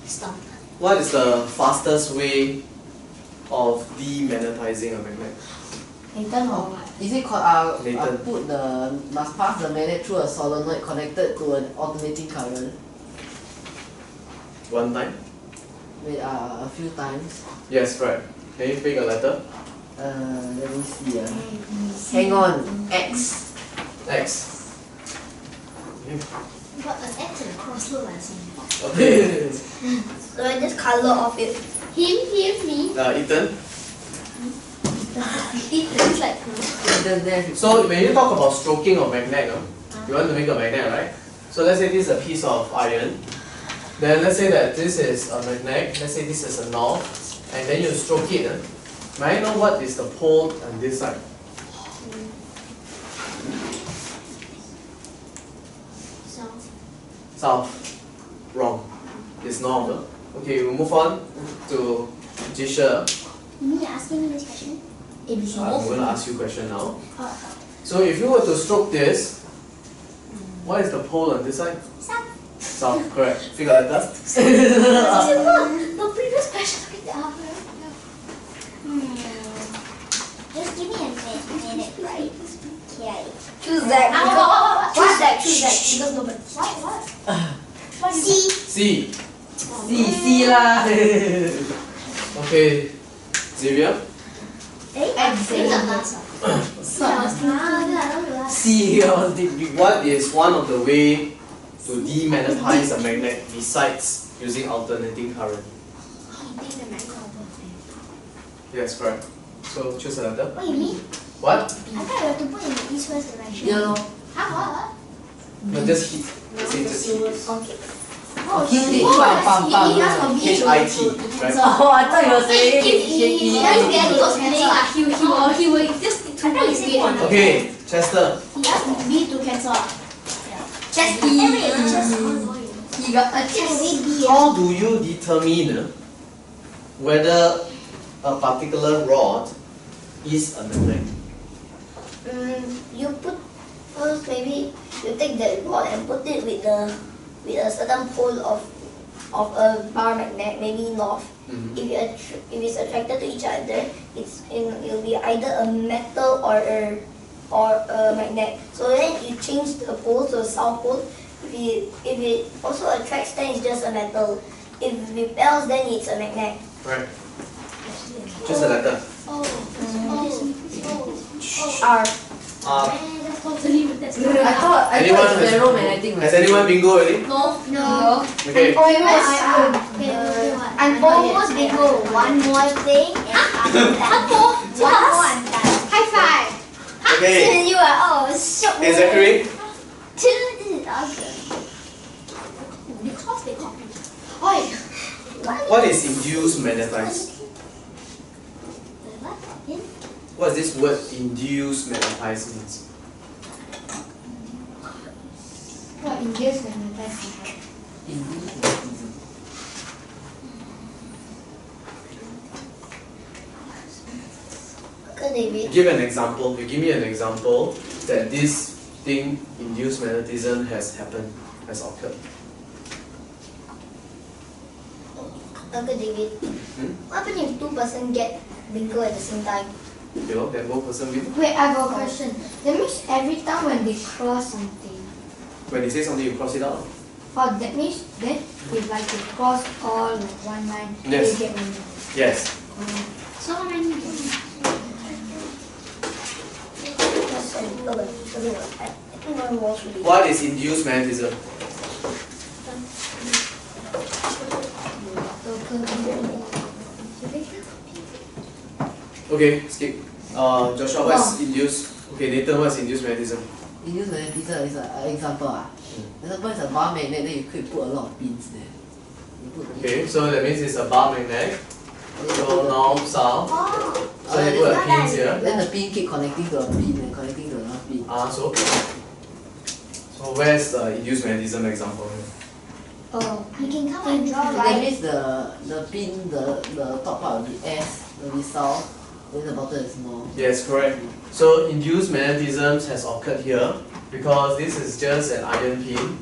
Stop. What is the fastest way of demagnetizing a magnet? Nathan or what? Is it called, Nathan. must pass the magnet through a solenoid connected to an alternating current? One time? Wait, a few times. Yes, right. Can you pick a letter? Let me see. Hang on, X. X. But an X and a cross look like something. Okay. So I just color off it. Him, me. Ethan. It's like So when you talk about stroking of magnet, you want to make a magnet, right? So let's say this is a piece of iron. Then let's say that this is a magnet. Let's say this is a knob, and then you stroke it. May I know what is the pole on this side? South. Wrong. It's north. Okay, we move on to Jisha. Me asking me this question? ABC. I'm going to ask you a question now. So if you were to stroke this, what is the pole on this side? South. South, correct. Figure out that. the previous question. Just give me a minute, right? Okay. Choose What? that. Choose that. Choose that. Because nobody. What? C. C. C lah. Okay. Xavier? C, I was thinking. What is one of the way to demagnetize a magnet besides using alternating current? Yes, correct. So choose a letter. What you mean? What? I thought you have to put in the east-west direction. Yeah, lor. No, just hit. Say just hit. Okay. Hit it, bang, bang, bang. H-I-T, right? Oh, I thought you were saying He will just I thought you said one. Okay, Chester. He asked B to cancel out. Just E. He got a chest. How do you determine whether a particular rod is a magnet? You put first, maybe you take that rod and put it with a certain pole of a bar magnet, maybe north. Mhm. If it's attracted to each other, it'll be either a metal or a magnet. So then you change the pole to a south pole. If it also attracts, then it's just a metal. If it repels, then it's a magnet. Right. Choose the letter. R. I thought Anyone it's ferromagnetic. Has anyone bingo already? No. Okay. I'm almost bingo. One more thing. One more and done. High five. Okay. You are shocked. Is that correct? Because they copy. What is induced magnetized? What does this word induced magnetized means? What induced magnetizing? Give an example. You give me an example that this thing, induced magnetism, has happened, has occurred. Uncle David, what happens if two person get bingo at the same time? You know, then one person win. Wait, I got a question. That means every time when they cross something, When they say something, you cross it out. oh, that means then if like they cross all like one line, Yes. they get one. Yes. So how many? What is induced magnetism? Okay, skip. Joshua, what is induced? Okay, Nathan, what is induced magnetism? Induced magnetism is an example. Example is a bar magnet, then you could put a lot of pins there. You put Okay, so that means it's a bar magnet. So north, south. So you put a pins here. Then the pin keep connecting to a pin and connecting to another pin. So where's the induced magnetism example? Oh, You can come and draw, So that means the pin, the top part will be S, will be south, then the bottom is north. Yes, correct. So induced magnetism has occurred here because this is just an iron pin.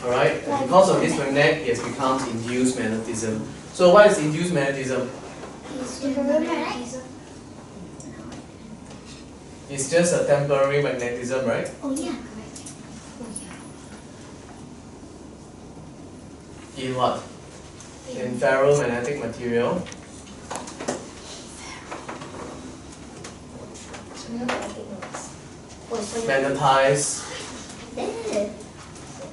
Alright, and because of this magnet, it has become induced magnetism. So what is induced magnetism? It's just a temporary magnetism, right? Oh yeah, correct. In what? In ferromagnetic material. Magnetized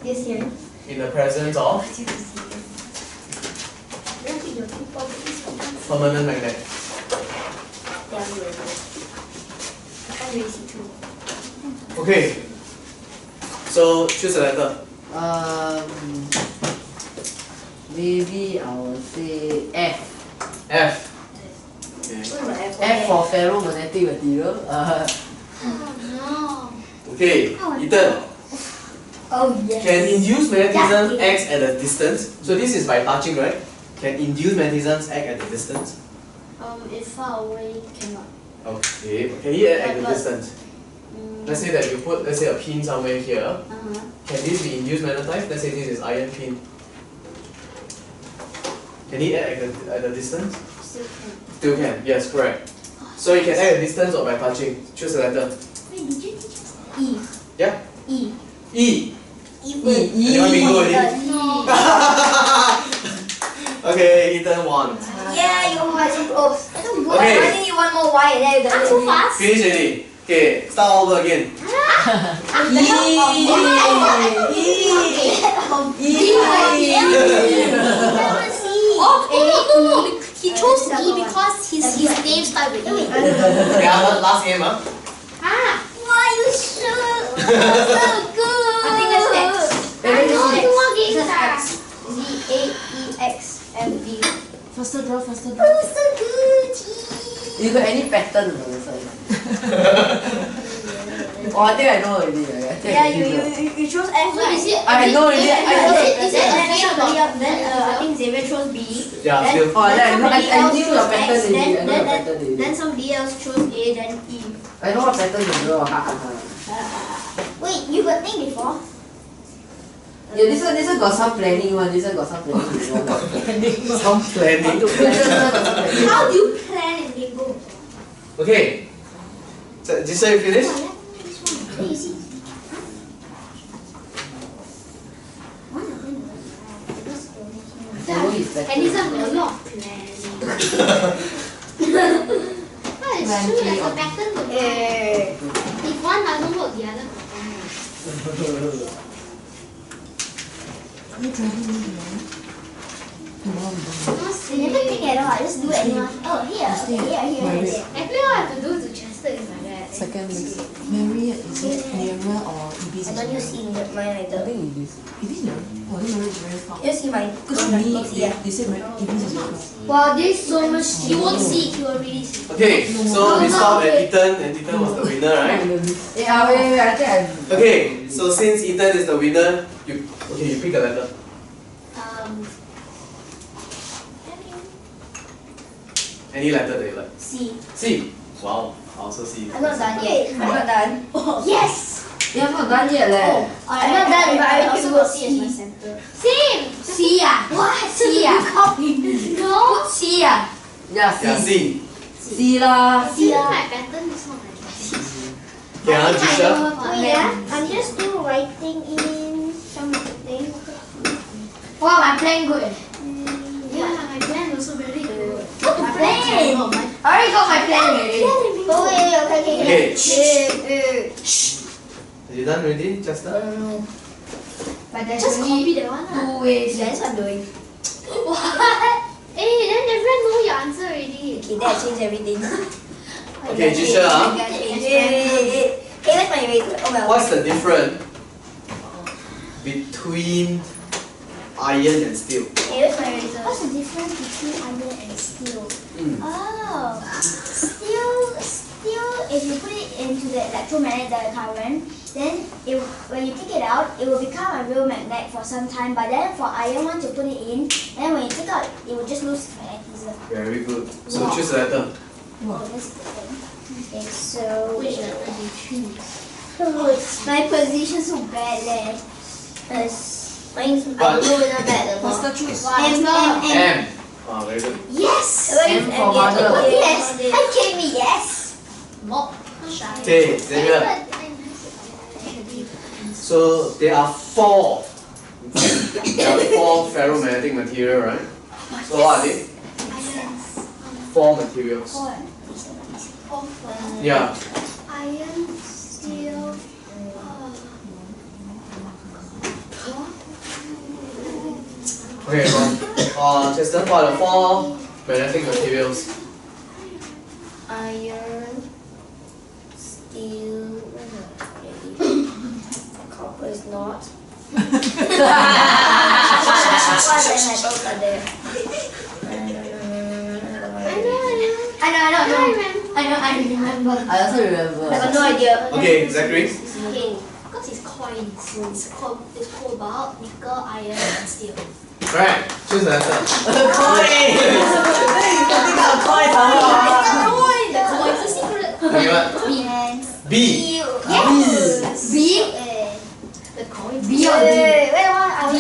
This here. in the presence of permanent magnet. Okay. So choose a letter. Maybe I will say F. F. Okay. F for ferromagnetic material. Okay, Ethan. oh yes. Can induced magnetism act at a distance? So this is by touching, right? Can induced magnetism act at a distance? If far away, cannot. Okay, can he act at a distance? Let's say that you put, let's say, a pin somewhere here. Can this be induced magnetized? Let's say this is iron pin. Can he act at a distance? Still can. Still can, yes, correct. So you can act at a distance or by touching. Choose a letter. Wait, did you teach us? E. Yeah? E. E. Anyone bingo already? No. Okay, Ethan won. Yeah, you are so close. Okay. I think you want more Y and then you got too fast. Finish already. Okay, start all over again. No. He chose E because his name starts with E. Okay, last game, huh? Why you sure? So good. I think that's X. Z-A-E-X-M-V. Faster draw, faster draw. Oh, so good. You got any pattern on the side? Oh, I think I know already. Yeah, you chose F. Right? I know already. Is it then I think Xavier chose B. Yeah, Then- still. Oh, I know. somebody I else knew your chose pattern X, already. I know your pattern already. Then somebody else chose A, then E. I know what pattern you draw. Wait, you got think before? Yeah, this one got some planning one. This one got some planning. Some planning. How do you plan in bingo? Okay. So, this one you finish? Easy. Oh, it's And this better. one got a lot of planning. It's true, there's a pattern to it. If one doesn't work, the other will. Are you driving me tomorrow? Tomorrow we don't. I never think at all. I just do it anymore. Oh, here. Okay, here. Actually, all I have to do to Chester is like that. Second week. Marriott, is it nearer or Ibis? I don't use in mine I either. think Ibis. Ibis nearer? Oh, then Marriott is very far. You see mine. Because to me, they said Ibis is very far. Wow, this is so much. You won't see it, you will really see. Okay, so we stopped at Ethan, and Ethan was the winner, right? Yeah, wait, I think I'm... Okay, so since Ethan is the winner, you pick a letter. Any letter that you like. C. C. Wow, I also see. I'm not done yet. I'm not done. Yes. You have not done yet, leh. I'm not done, but I also will got C as my see. center. Same. C ah. What? C ah. No. C ah. Yeah, Yeah, C. C. C lah. See, my pattern is not like this. Okay, Jisha. Wait, I'm just still writing in some of the things. Wow, I'm playing good. Yeah, my plan also very good. What My plan? plan? I already got my plan already. Oh, wait, okay. Okay. Shh. Are you done already, Chester? But there's Just copy only that one. 2 ways. That's what I'm doing. What? Hey, then everyone know your answer already. Okay, that changed everything. Okay, Jisha. Hey, where's my eraser? Oh well. What's the difference between iron and steel? Hey, where's my eraser? What's the difference between iron and steel? Mm. Oh, steel, if you put it into the electromagnetic current, then when you take it out, it will become a real magnet for some time. But then for iron, once you put it in, then when you take out, it will just lose magnetism. Very good. So choose a letter. Oh, that's the thing. Okay, so Which letter do you choose? my position so bad leh. Mine's I don't know whether bad or Faster not. choose. M. Oh, very good. Yes! M for mother. Yes! I gave me yes! Mop. Shy. Okay, Xavier. So there are four ferromagnetic material, right? So what are they? Four materials. Yeah. Iron, steel. Okay, Chester, what are the four magnetic materials? Iron, steel, copper is not. What other metals are there? I remember. I also remember. I have no idea. Okay, Zachary. Okay, because it's coins, so it's cobalt, nickel, iron, and steel. Right, choose the letter. The coins are secret. Okay, what? B. Yes! B? The coins. B or D? Wait,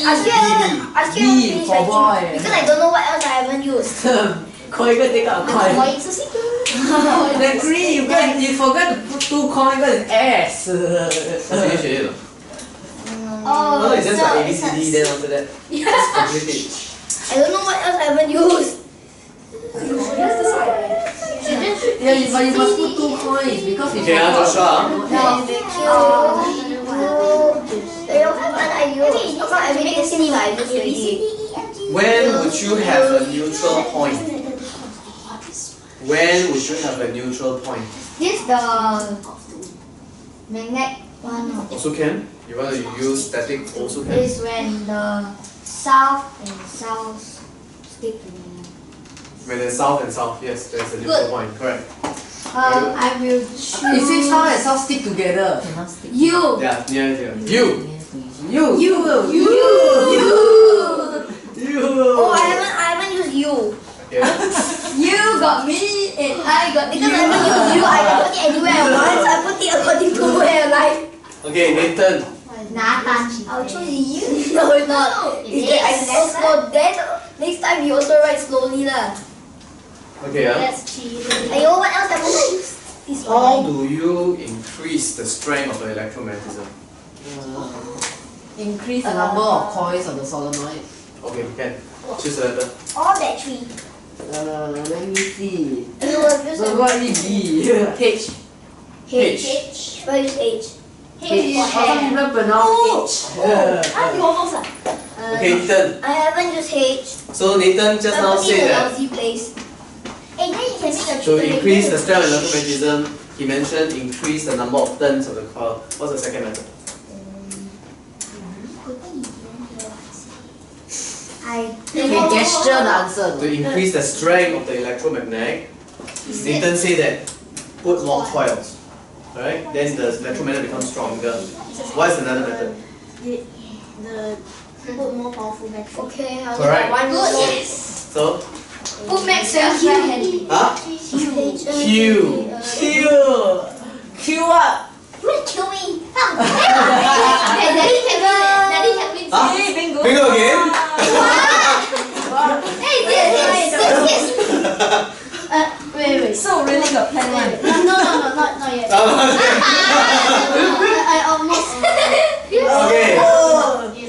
I still B for boy. because I don't know what else I haven't used. Coin, go take out a The coin. coins are secret. Zachary, you forgot to put 2 coins, got an S. Finish it. Oh, No, it's just like it's ABCD, then after that, just complete it. I don't know what else I haven't used. Yeah, but you must put 2 coins because it's Okay, Joshua. Wait, what one I use? How come I make a C but I use already? When would you have a neutral point? When would you have a neutral point? This the magnet one Also can. You want to use static, also can. is when the south and south stick together. When there's south and south, yes, there's a neutral point. Correct. I will It says south and south stick together. you. Yeah, near here. You. Oh, I haven't used you. Yeah. You got me and I got Because I haven't used you, I can put it anywhere I want, so I put it according to where I like. Okay, Nathan. Nathan. I'll choose you. No, it's not. It's that I'm so slow. Then next time you also write slowly lah. Okay, That's cheating. Ayo, what else haven't I used? This How one. do you increase the strength of the electromagnetism? Increase the number of coins of the solenoid. Okay, can. Choose a letter. All battery. Let me see. You will use So what is B? H. H. Why use H? H. Some people pronounce H. You almost Okay, Nathan. I haven't used H. So Nathan just now said that lousy place. Hey, then you can make a to increase the strength of electromagnetism, he mentioned increase the number of turns of the coil. What's the second method? Okay, gesture the answer. To increase the strength of the electromagnet, Nathan said that put more coils. Alright? Then the electromagnet becomes stronger. What is another method? The put more powerful battery. Okay, I'll Correct. do one more. Yes. So, Put Maxwell very handy. huh? Q. Q what? You will kill me. Okay, Daddy can win it. Daddy can win it. Huh? Bingo. Bingo again? Hey, this. Wait. So really got plan one. No, not yet. I almost. Okay.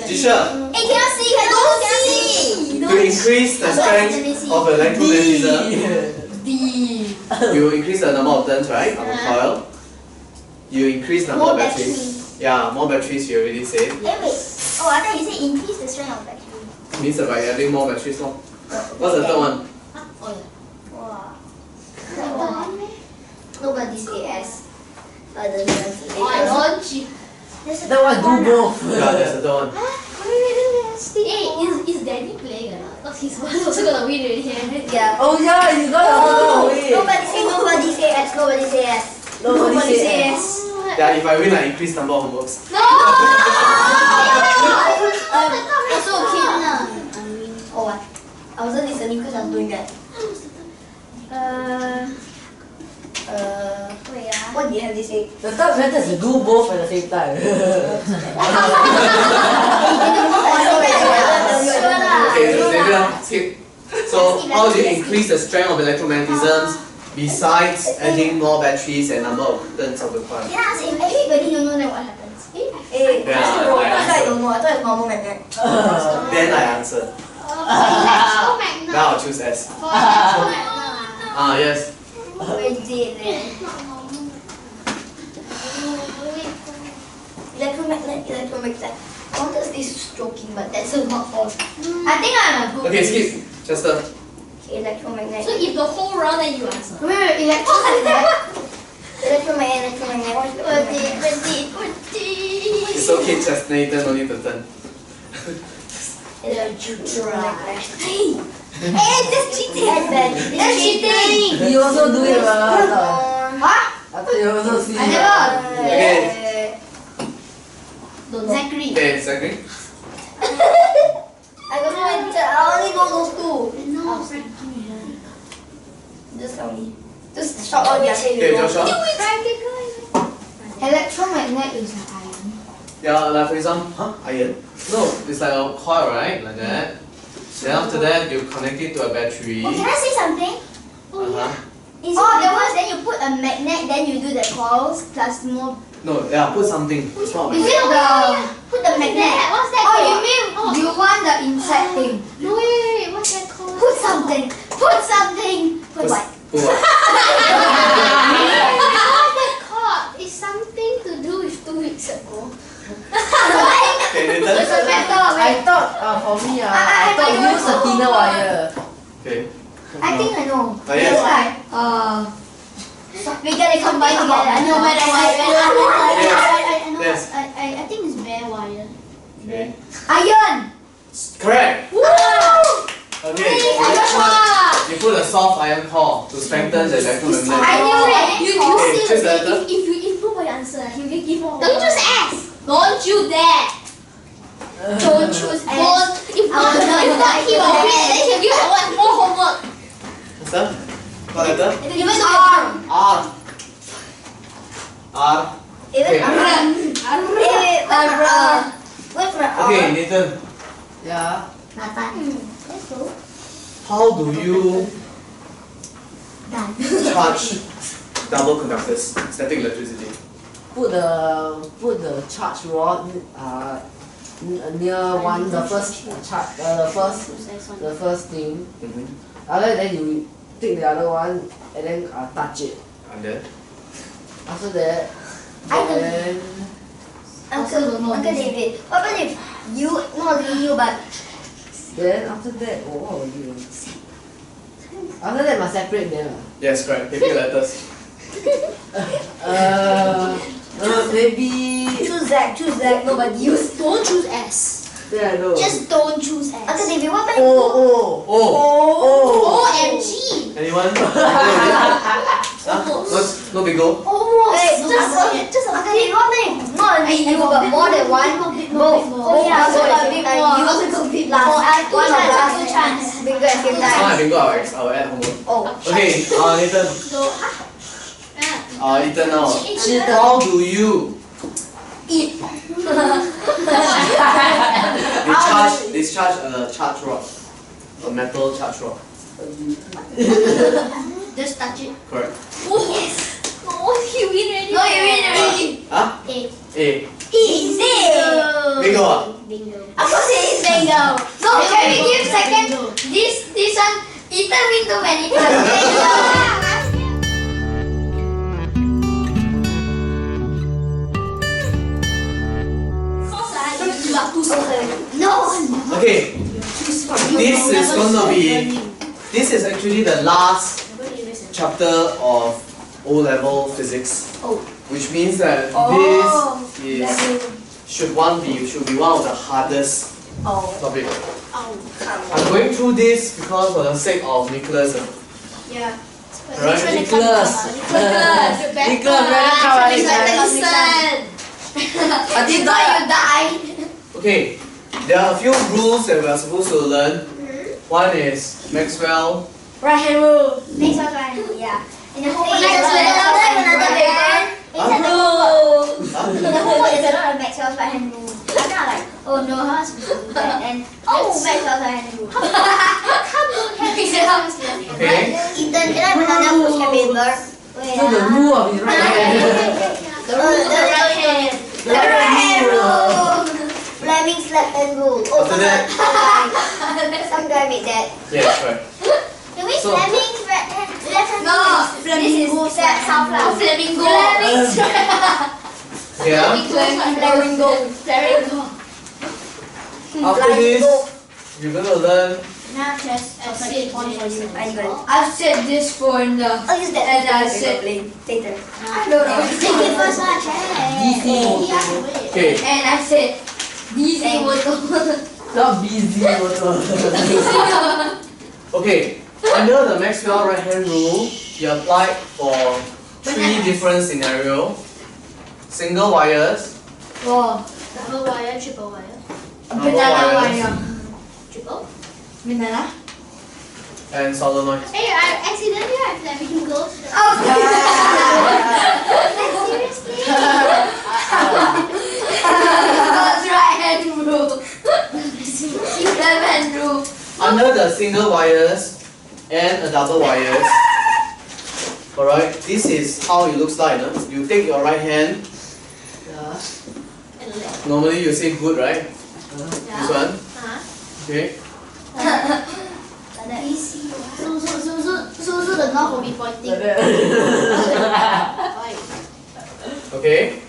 Teacher, Hey, cannot see, cannot see. to increase the strength of electromagnetism, D. you increase the number of turns, right, on the coil. You increase the number More of batteries. Yeah, more batteries you already said. Hey, wait. Oh, I thought you said increase the strength of battery. Means that by adding more batteries, no? What's the third one? Wow. Nobody say S. Other than I don't you. That one do both. Yeah, that's the third one. Hey, is Daddy playing or not? Because he's also gonna win already. Yeah. Oh yeah, you got a win. Nobody say S. Nobody say S. Nobody say S. Yeah, if I win, I increase number of homeworks. No! Also okay. Oh what? I wasn't listening because I was doing that. Wait, What do you have to say? The third method is to do both at the same time. Okay, so Xavier, skip. So, how do you increase the strength of electromagnetism besides adding more batteries and number of turns of the coil? Can I ask if everybody don't know then what happens? Hey, Yeah, I don't know. I thought it's normal magnet. Then I answer. Electromagnet. Now I'll choose S. Ah, yes. Where is it? Electromagnet. I wanted to say stroking, but that's not all. I think I'm a good. Okay, skip. Chester. Electromagnet. So if the whole round then you answer. Wait, electromagnet. It's okay, Chester. Nathan, no need to turn. Electromagnet. Hey, that's cheating. That's cheating. You also do it, right? Huh? I thought you also see. I never. Okay. Zachary. Okay, Zachary. I don't know. I only know those two. No, Just tell me. Just shout out their name. Okay, Joshua. Electromagnet is an iron. Yeah, like for example, iron. No, it's like a coil, right? Like that. Then after that, you connect it to a battery. Oh, can I say something? Oh, there was then you put a magnet, then you do the coils plus more. No, yeah, put something. It's not Is like it put the magnet? What's that Oh, you called? mean you want the inside thing? No, wait, what's that called? Put something. Put something. Put what? Put what? What's that called? It's something to do with 2 weeks ago. Okay, Nathan. It's a metal. I thought for me, I thought use a thinner wire. Okay. I think I know. Oh, yes. It's like we gotta combine together. I know better Yes. I think it's bare wire. Okay. Iron. Correct. Woo! Okay. So you put a soft iron core to strengthen the electromagnet. I knew it. Okay, choose the letter. If you improve your answer, he will give more. Don't choose S. Don't you dare. Don't choose S. Don't. If not, he will win. Then he'll give more homework. Sir? What letter? Even R. R. R. Even R. Wait for R. Okay, Nathan. Yeah. Let's go. How do you Done. charge double conductors, static electricity? Put the charge rod near the first charge the first thing. After then you take the other one and then touch it. And then? After that, then Uncle David, what about if you, not only you, but then after that, oh, what will you do? After that must separate them. Yes, correct. Take your letters. Maybe. choose that, nobody use. Don't choose S. Yeah, I know. Just don't choose S. Uncle David, what about Oh. OMG. Anyone? No big go. Wait, just Uncle David, what about not only you, but more than one? Both. Oh yeah, so a bit more. Last one or last chance. Bigger at same Now time. I bingo, I'll add homework. Oh. Okay, Nathan. Ethan now. How do you discharge a charge rod? A metal charge rod. Just touch it. Correct. Oh, you win already. No, you win already. Huh? A. Easy. Bingo. Bingo. Of course it is bingo. No, can we give second? This one, Ethan win too many times. No. Okay. This is actually the last chapter of O-level physics. Which means that this should be one of the hardest topic. I'm going through this because for the sake of Nicholas. Yeah. Right? Nicholas, Until you die. Okay, there are a few rules that we are supposed to learn. One is Maxwell. Right hand rule. Maxwell's right hand rule, yeah. In the homework, another paper. Inside the homework. In the homework, there's a lot of Maxwell's right hand rule. I'm not like, oh no, how am I supposed to do that? And Maxwell's right hand rule. Okay. Ethan, can I have another push paper? So the rule of his right hand. The right hand. The right hand rule. Fleming's left hand rule. Oh, After that, some guy made that. yes, right. You mean So- Fleming's left hand rule? No, This is sunflower. Flamingo. Fleming's Yeah. Flamingo. After this, you're gonna learn. Now just Exit point for you. I've said this for enough. I'll use that. And I said- later. I don't know. Take it first, not DC motor. Okay. And I said DC motor. Not busy motor. Okay. Under the Maxwell right hand rule, you applied for 3 different scenarios. Single wires, Oh, Double wire, triple wire. double banana wires, wire. Triple. Banana? and solenoid. Hey, I accidentally have flamingos. Seriously? That's right hand rule. Left hand rule. Under the single wires and a double wires, alright, this is how it looks like. No? You take your right hand, Yeah. And left. normally you say good, right? Yeah. This one, okay. So the knob will be pointing. Like that. Okay.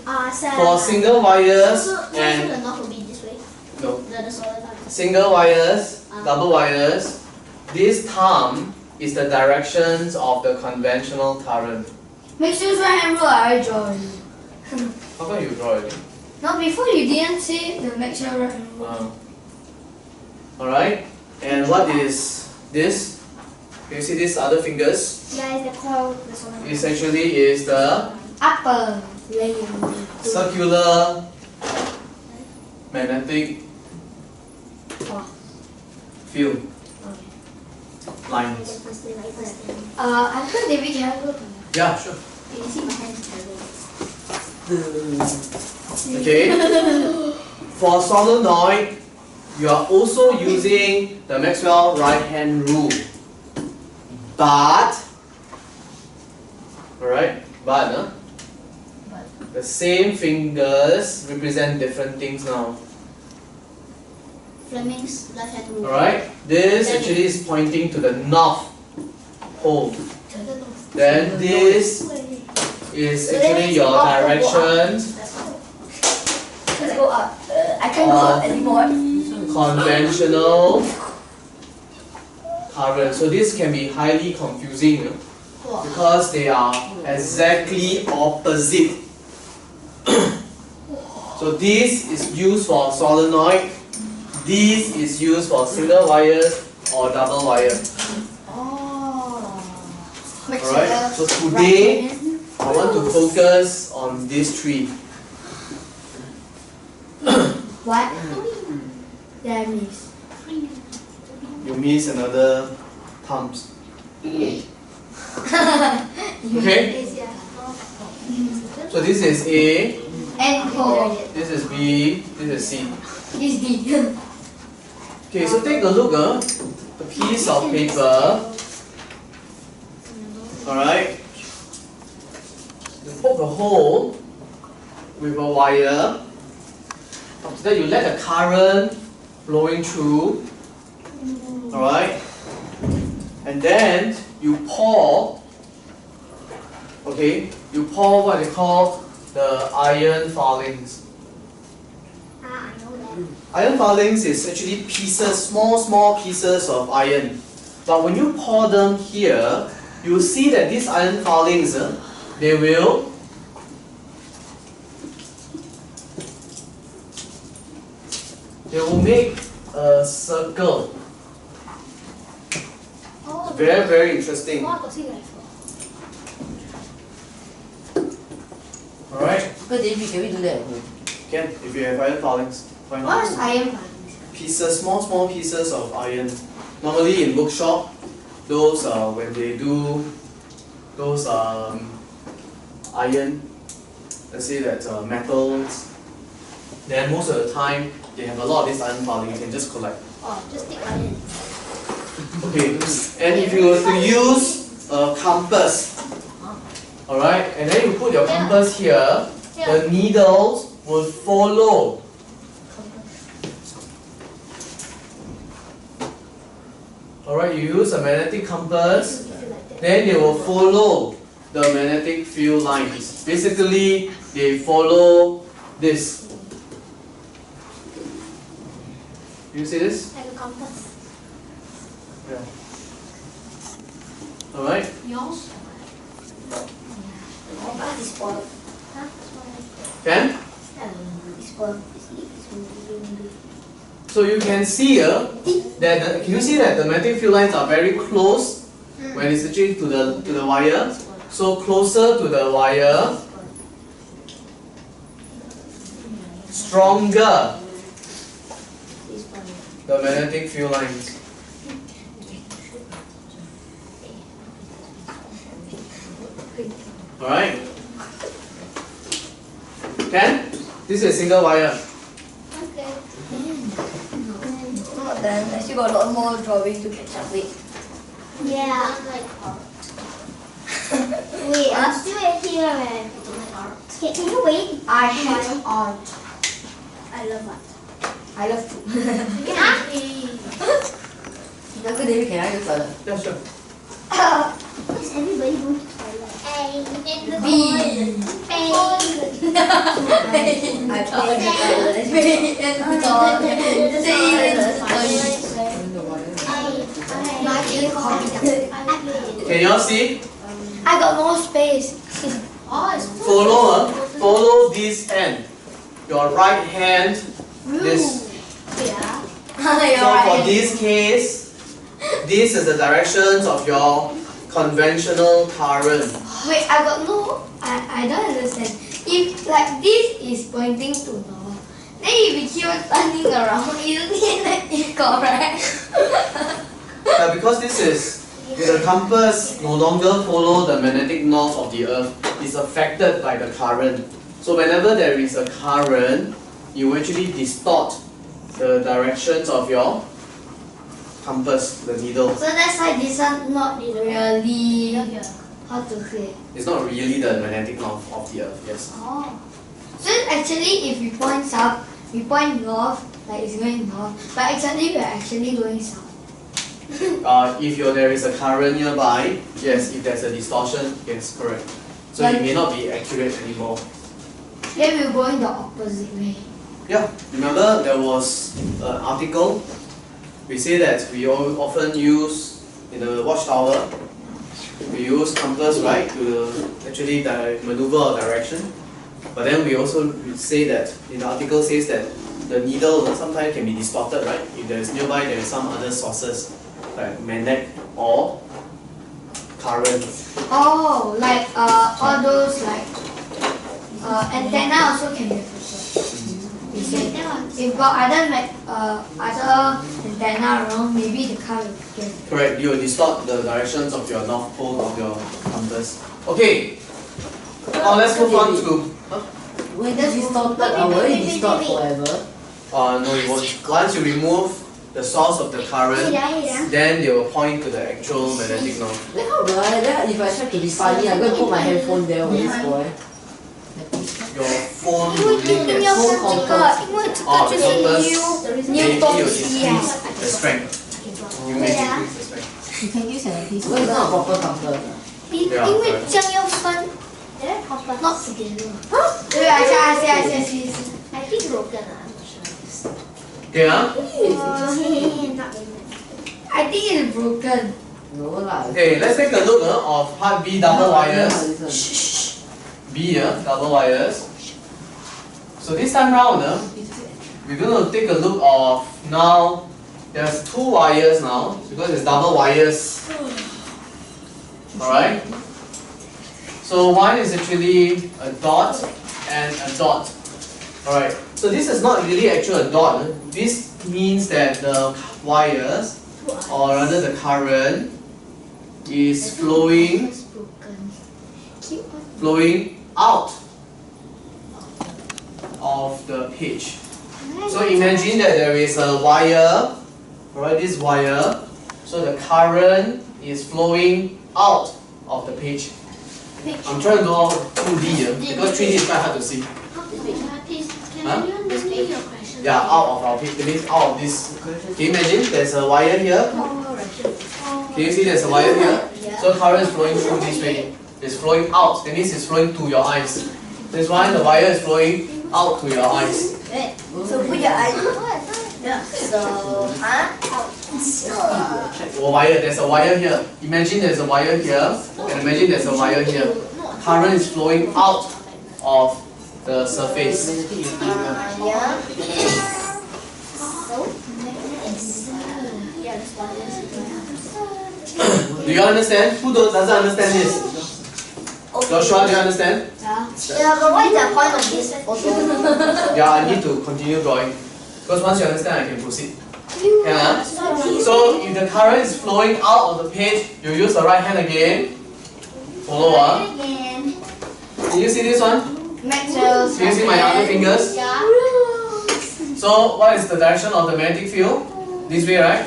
Awesome. For single wires So the and knob will be this way. no, The solenoid. single wires, double wires, this thumb is the directions of the conventional current. Maxwell's right hand rule I draw already. How come you draw it? No, before you didn't say the Maxwell right hand rule. Alright, and what is this? Can you see these other fingers? Yeah, it's the core. The solenoid. Essentially is the Upper layer. circular magnetic field lines. Uncle David, can I go to Yeah, sure. You see my hand is terrible. Okay. For solenoid, you are also using the Maxwell right hand rule. But, alright, but the same fingers represent different things now. Fleming's left-hand rule. Alright, this actually is pointing to the north pole. Then this is actually your direction Let's go up. I can't go up anymore. conventional current. So this can be highly confusing because they are exactly opposite. So this is used for solenoid, this is used for single wires or double wire. Alright, so today I want to focus on these three. What? That means. You miss another thumbs. Okay? So this is A, And O. this is B, this is C. Is D. Okay, so take a look a piece of paper. Alright. You poke a hole with a wire. After that you let the current flowing through. Alright. And then you pour, okay, you pour what they call the iron filings. I know that. Iron filings is actually pieces, small pieces of iron. But when you pour them here, you see that these iron filings, they will make a circle. Very, very interesting. Alright? But David, can we do that at home? Can, if you have iron filings. Why not? What is iron? Pieces, small pieces of iron. Normally in bookshop, those when they do those iron, let's say that metals, then most of the time they have a lot of this iron filing. You can just collect. Oh, just take iron. Okay, and if you were to use a compass, alright, and then you put your compass here, the needles will follow. Alright, you use a magnetic compass, then they will follow the magnetic field lines. Basically, they follow this. You see this? Like a compass. Yeah. Alright? Yours? It's spoiled. Can? It's spoiled. So you can see that can you see that the magnetic field lines are very close when it's actually to the wire. So closer to the wire, stronger the magnetic field lines. Alright? Can? This is a single wire. Okay. Not done. I still got a lot more drawing to catch up with. Yeah. Like art. Wait, I'm still at here, man. Like art. Can you wait? I hate art. I love art. I love food. Uncle David, can I use toilet? Yeah, sure. Is everybody going to toilet? In the B. toilet. I thought it Can you all see? I got no space. Oh, it's Follow this hand. Your right hand, this. yeah. So for this case, this is the directions of your conventional current. Wait, I got no. I don't understand. If like this is pointing to north, then if we keep on turning around, isn't it incorrect? Because this is the compass no longer follow the magnetic north of the earth. It's affected by the current. So whenever there is a current, you actually distort the directions of your compass, the needle. So that's why this one not really how to say. It's not really the magnetic north of the earth, yes. Oh. So actually if we point south, we point north, like it's going north, but actually we are actually going south. If there is a current nearby, yes. If there's a distortion, yes, correct. So it may not be accurate anymore. Then we're going the opposite way. Yeah, remember there was an article. We say that we often use in the watchtower. We use compass, right, to actually maneuver our direction. But then we also say that in the article says that the needle sometimes can be distorted, right? If there is nearby, there is some other sources like magnet or current. Oh, like all those like antenna also can be affected. You say if got other other antenna around, maybe the car will get. Correct. You will distort the directions of your north pole of your compass. Okay. Now let's move on to. When it's distorted, will it distort forever? No, it won't. Once you remove the source of the current, then they will point to the actual magnetic north. Then how do I? Then if I try to be funny, I go and put my handphone there, will it spoil? Your phone will link that. 因为这个就是 new 东西啊。 The strength. You may decrease the strength. You can use an piece. Well, it's not a proper counter. 因为这样要分 not together. Wait, I see. I think broken. I'm not sure. Okay, huh? I think it's broken. No lah. Okay, let's take a look of part B, double wires. B, double wires. So this time round, we're going to take a look of now. There's two wires now because it's double wires. Alright? So one is actually a dot and a dot. Alright, so this is not really actually a dot. This means that the wires, or rather the current, is flowing out of the page. So imagine that there is a wire, alright, this wire, so the current is flowing out of the page. I'm trying to do 2D here because 3D is quite hard to see. Huh? Yeah, out of our page, that means out of this. Can you imagine there's a wire here? Can you see there's a wire here? So current is flowing through this way. It's flowing out, that means it's flowing to your eyes. That's why the wire is flowing out to your eyes. So put your eyes. Wire, there's a wire here. Imagine there's a wire here, and imagine there's a wire here. Current is flowing out of the surface. Do you understand? Who doesn't understand this? Joshua, do you understand? Yeah, but what is the point of this photo? Yeah, I need to continue drawing. Because once you understand, I can proceed. Yeah. So if the current is flowing out of the page, you use the right hand again. Follow. Can you see this one? Maxwell's. Can you see my other fingers? Yeah. So what is the direction of the magnetic field? This way, right?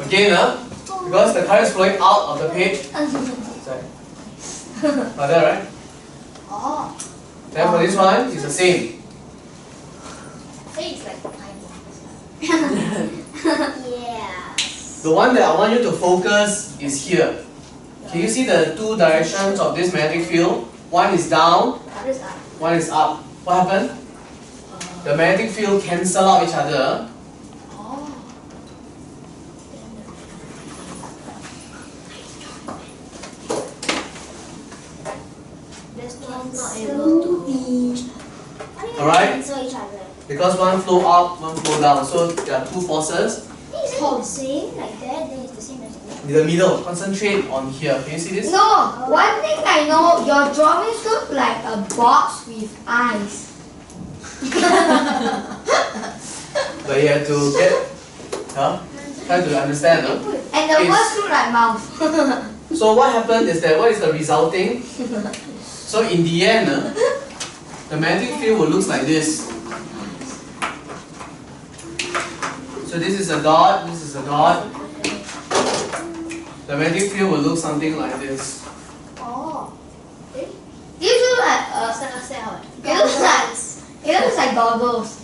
Again, because the current is flowing out of the page. Sorry. Like that, right? Oh. Then for this one, it's the same. Say it's like time. Yeah. The one that I want you to focus is here. Can you see the two directions of this magnetic field? One is down, one is up. What happened? The magnetic field cancel out each other. Not able to be. Alright? Because one flow up, one flow down. So there are two forces. Is it the same like that? Then it's the same as that. In the middle, concentrate on here. Can you see this? No, one thing I know, your drawings look like a box with eyes. But you have to get, try to understand. And the words look like mouth. So what happened is that, what is the resulting? So in the end, the magnetic field will look like this. So this is a dot, this is a dot. The magnetic field will look something like this. Oh. These look like it looks like like goggles.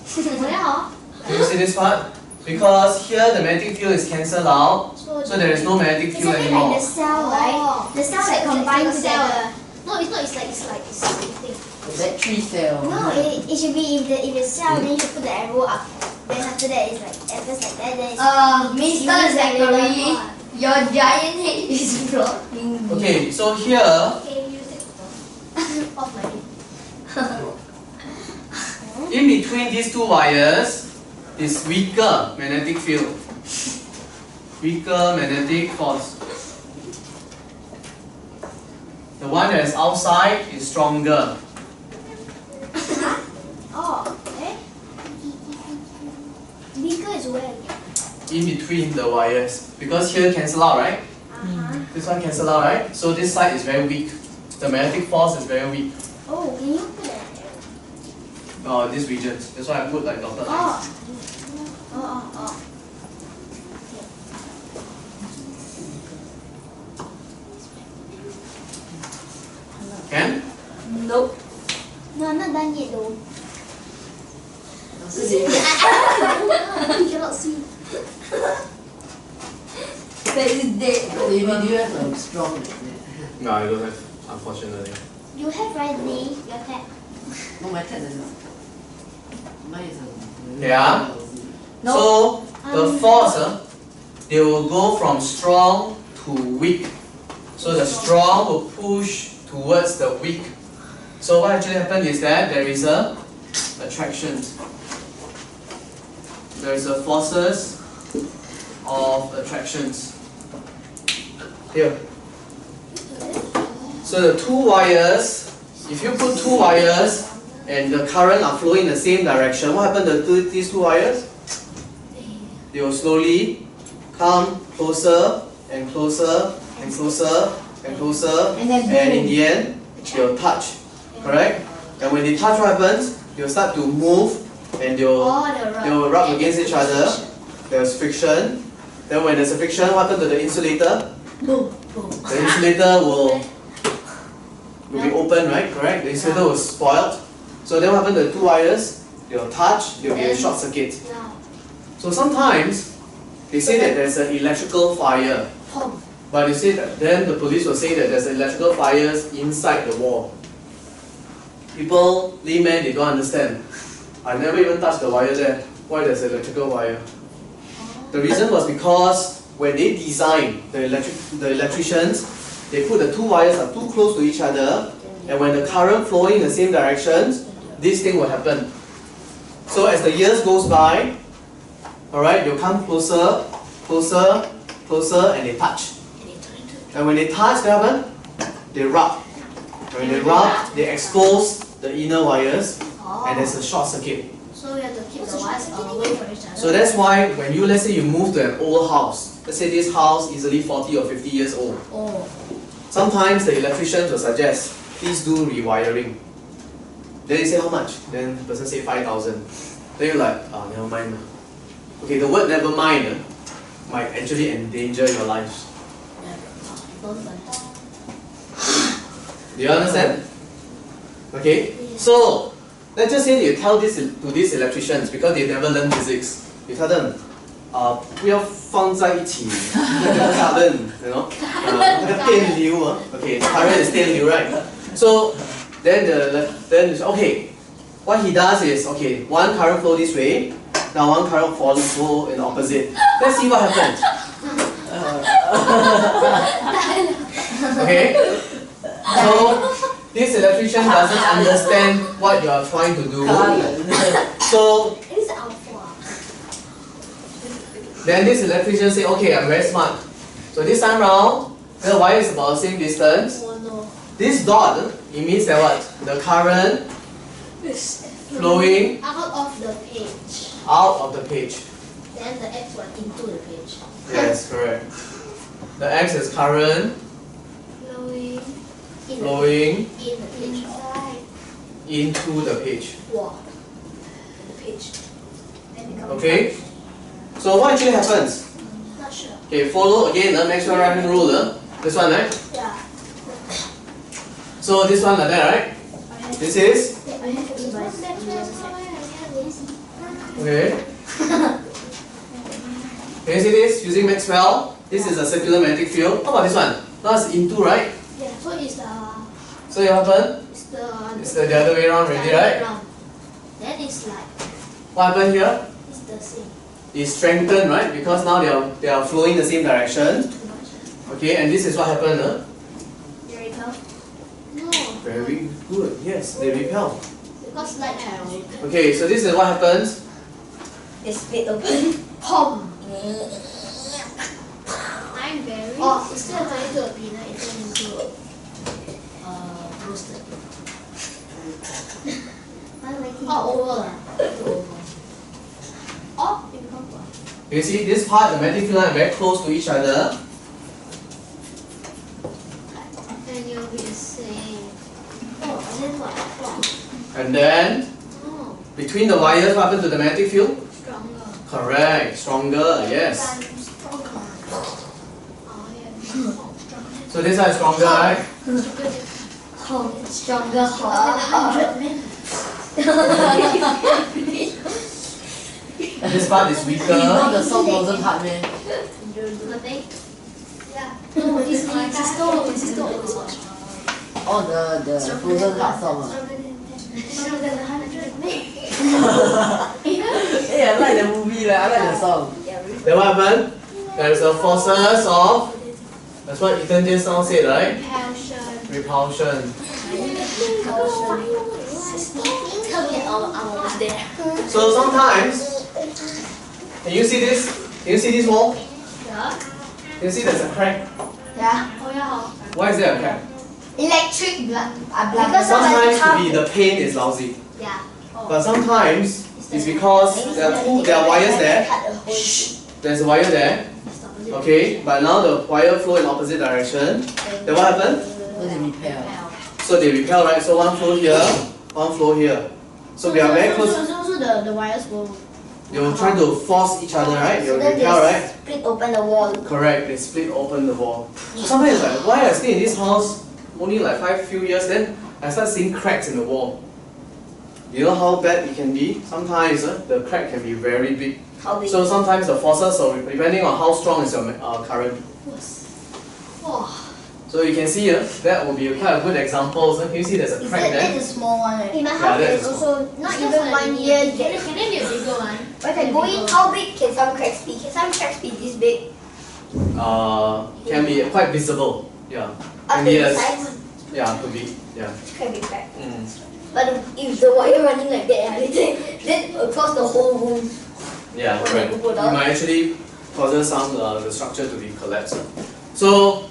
Can you see this part? Because here the magnetic field is cancelled out, so there is no magnetic It's field a bit anymore. like the cell, right? The cells that combine together. No, it's not. It's like it's thing. Battery cell. No, it should be if the cell, then you should put the arrow up. Then after that, it's like first like that. Then it's Mr. Zachary, your giant head is blocking me. Okay, so here, Okay, you take off my head. in between these two wires, is weaker magnetic field. Weaker magnetic force. The one that is outside is stronger. oh, eh? Weaker is where? In between the wires. Because here cancel out, right? This one cancel out, right? So this side is very weak. The magnetic force is very weak. Oh, can you put that? This region. That's why I put like dotted lines. Oh. Can? Nope. No, I'm not done yet though. You cannot see. That is dead. Maybe do you have a strong magnet? No, I don't have, unfortunately. You have right, Lee, your tap. No, my cat doesn't. Mine is a. Yeah. No. So the force, they will go from strong to weak. So the strong will push towards the weak. So what actually happened is that there is a attraction. There is a forces of attractions. Here. So the two wires, if you put two wires and the current are flowing in the same direction, what happened to these two wires? They will slowly come closer and closer and closer and closer, And then and in the end, they will touch. Correct? And when they touch, what happens? They will start to move and they will rub against each other. There's friction. Then when there's a friction, what happens to the insulator? Boom. The insulator will be open, right? Correct? The insulator was spoiled. So then what happens to the two wires? They will touch, there will be a short circuit. So sometimes they say that there's an electrical fire. But they say that then the police will say that there's electrical fires inside the wall. People, laymen, they don't understand. I never even touched the wire there. Why there's an electrical wire? The reason was because when they designed the electricians, they put the two wires are too close to each other, and when the current flowing in the same directions, this thing will happen. So as the years goes by, alright, they'll come closer, closer, closer, and they touch. And when they touch, what happen? They rub. When they rub, they expose the inner wires, and there's a short circuit. So we have to keep the wires away from each other. So that's why when you, let's say you move to an old house, let's say this house easily 40 or 50 years old. Sometimes the electricians will suggest, please do rewiring. Then you say how much? Then the person say 5,000. Then you're like, never mind. Okay, the word never mind might actually endanger your lives. Do you understand? Okay, so let's just say that you tell this to these electricians because they never learned physics. You tell them, 不要放在一起，那个 current, you know, 那个电流啊 okay, current is 电流 right? So then okay, what he does is, okay, one current flow this way, now one current flow in the opposite. Let's see what happens. Okay, so this electrician doesn't understand what you are trying to do. So then this electrician say, okay, I'm very smart. So this time round, the wire is about the same distance. This dot, it means that what? The current flowing out of the page. out of the page. Then the X one into the page. Yes, correct. The X is current flowing In the page. into the page. Wow. The page. Okay? So what actually happens? Not sure. Okay, follow again the Maxwell right-hand rule. This one, right? Yeah. So this one like that, right? This is Okay. Can you see this? Using Maxwell, this is a circular magnetic field. How about this one? Now it's into, right? Yeah, so it's the So what happened? It's the other way around already, right? Then it's like What happened here? it's the same. It's strengthened, right? Because now they are flowing the same direction. Okay, and this is what happened. Very tough. No. Very good. Yes, they repel. Because light channel. Okay, so this is what happens. They split open. Pom. I'm very. Oh, instead of turning to a peanut, it turned into roasted. Over. Oh, it becomes what? You see this part, the magnetic field are very close to each other. And you'll be the same. Oh, and then what? And then Oh, between the wires, what happened to the magnetic field? stronger. Correct, stronger, yes. Oh, yeah. Stronger. So this one is stronger, right? Stronger. 100 men. This part is You know weaker. the song wasn't hard, man. Nothing? Yeah. No, it's my sister always watch. Oh, the Frozen Heart song. Stronger than 100 men. Hey, I like the movie, I like the song. Then what happened? There's the forces of, that's what Ethan just now said, right? Repulsion. Repulsion. So sometimes, can you see this? Can you see this wall? Yeah. Can you see there's a crack? Yeah. Oh, yeah. Why is there a crack? Electric blood. Because Sometimes could be the paint is lousy. Yeah. But sometimes it's because there are wires there. There's a wire there. Okay, but now the wire flow in opposite direction. Then what happened? So they repel. So they repel, right? So one flow here, one flow here. So we are very close. So the wires will. They will try to force each other, right? They So will then repel, they right? split open the wall. Correct. They split open the wall. So sometimes it's like, why I stay in this house only like few years, then I start seeing cracks in the wall. You know how bad it can be? Sometimes the crack can be very big. How big? So sometimes the forces, are depending on how strong is your current. Oh. So you can see that will be quite a good example. So can you see there's a crack there? That's a small one, right? In my Yeah, house, that there's is also not even 1 year yet. Can there be a bigger one? But I go in, how big can some cracks be? Can some cracks be this big? Can be quite visible. Yeah. Up Can to be the as, size? yeah, could be. Yeah. It's quite big crack. Mm. But if the wire running like that, then across the whole room. Yeah, When correct. they go It down. might actually causes some the structure to be collapsed. So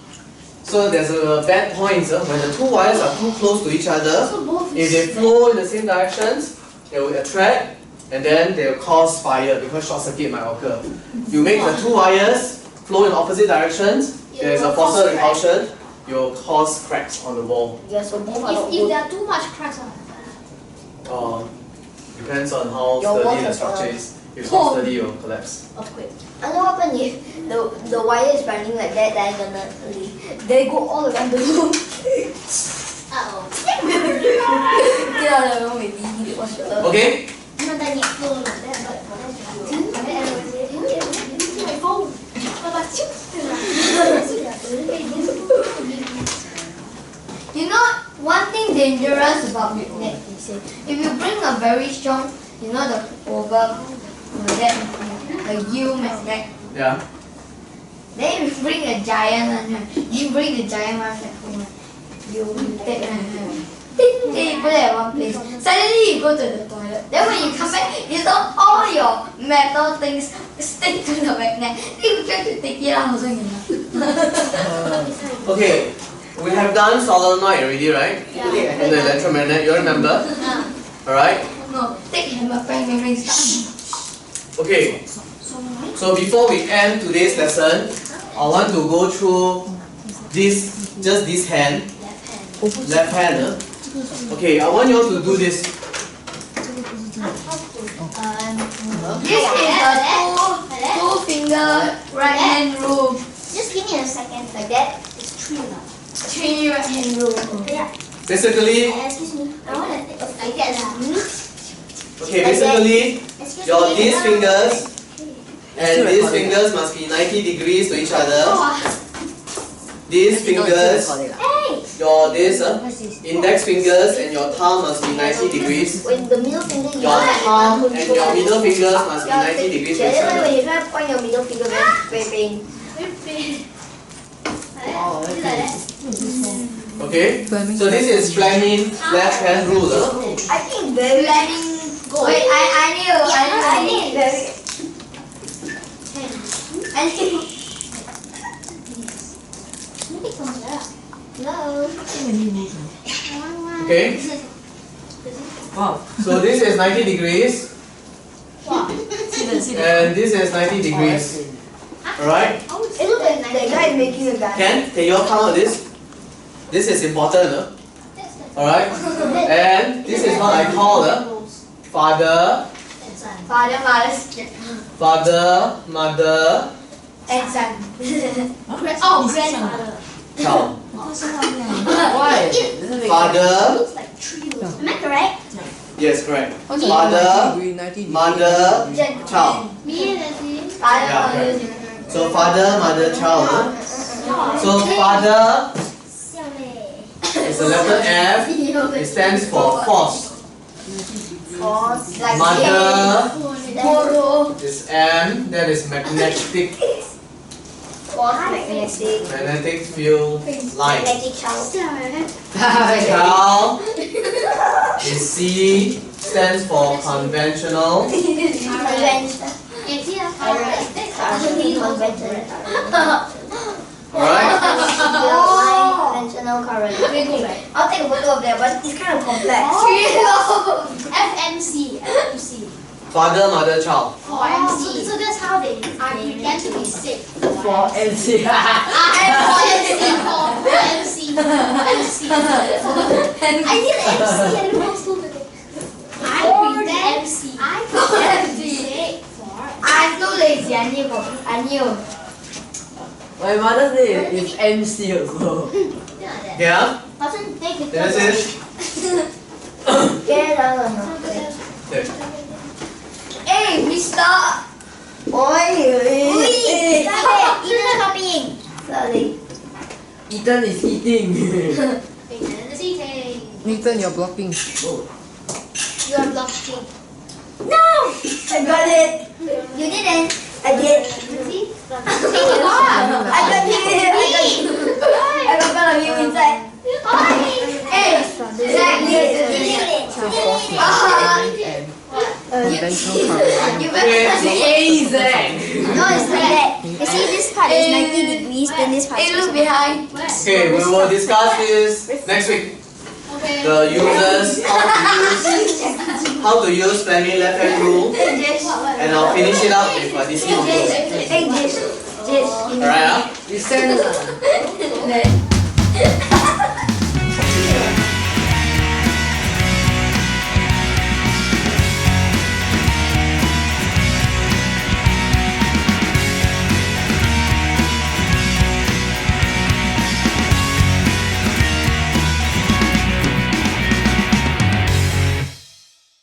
there's a bad point when the two wires are too close to each other. So both If they flow in the same directions, they will attract and then they will cause fire because short circuit might occur. You make the two wires flow in opposite directions, there is a force of repulsion, you will cause cracks on the wall. Yeah, so both are not If good. there are too much cracks Depends on how Your walls sturdy the are structure firm. is. If it's not sturdy, it will collapse. Earthquake. I know what happen if the wire is running like that diagonally. They go all around the room. Uh-oh. Yeah, no, maybe it was Okay? You know, one thing dangerous about magnet is if you bring a very strong, you know the over that a U magnet. Yeah. Then if you bring a giant one, you bring the giant one at home. You take then you put it at one place. Suddenly you go to the toilet. Then when you come back, you saw all your metal things stick to the magnet. Then you try to take it out also cannot. Okay. We have done solenoid already, right? Yeah. And the electromagnet, you remember? Alright? No, take hammer, bang, bang, bang, stop. Okay. So before we end today's lesson, I want to go through this, just this hand, left hand. Okay, I want you all to do this. This is a two-finger right hand rule. Just give me a second like that. It's 3 now. 3 right hand rule. Yeah. Basically, Excuse me. I want to take a like that. Okay, basically, these fingers and these fingers must be 90 degrees to each other. These fingers, your index fingers and your thumb must be 90 degrees. When the middle finger, you Your thumb and your middle fingers must be 90 degrees to each when other. you try to point your middle finger, very pain. Okay? So this is Fleming left hand rule. I think very. Wait, I need very. No. Okay? Wow. So this is 90 degrees and this is 90 degrees. Alright? It looks like the guy is making a gun. Can you all count out this? This is important. Alright? And this is what I call father, Father, mother, mother, and son. Grandfather. child. Why? Doesn't make Father, Am I correct? yes, correct. sense. Father, 90 degree. mother, child. Me and Leslie. Yeah, correct. So father, mother, child. So father is the letter F. It stands for force. Like Mother Moro. is M. That is magnetic Magnetic field line. child. Child is C. Stands for conventional. Alright. Conventional current. I'll take a photo of that, but it's kind of complex. FMC. Father, mother, child. So that's how they pretend to be sick. For MC. MC. I need an MC. I don't know how to do it. I'm too lazy. I knew. My mother's name is MC also. Yeah? This is. Get out of Okay. Hey, Mister. Oi, stop it. Ethan's copying. Sorry. Ethan is eating. Nathan, you're blocking. You are blocking. No! I got it. You didn't. I did. See? I got it. I got one of you inside. Hey, Zach, Conventional current. you better Hey, Zach. No, it's like that. You see, this part is 90 degrees, then this part Hey, is look behind. Okay, we will discuss this next week. Okay. The uses, how to use Fleming left hand rule, and I'll finish it up with DC control. Hey, Jish. Alright? You send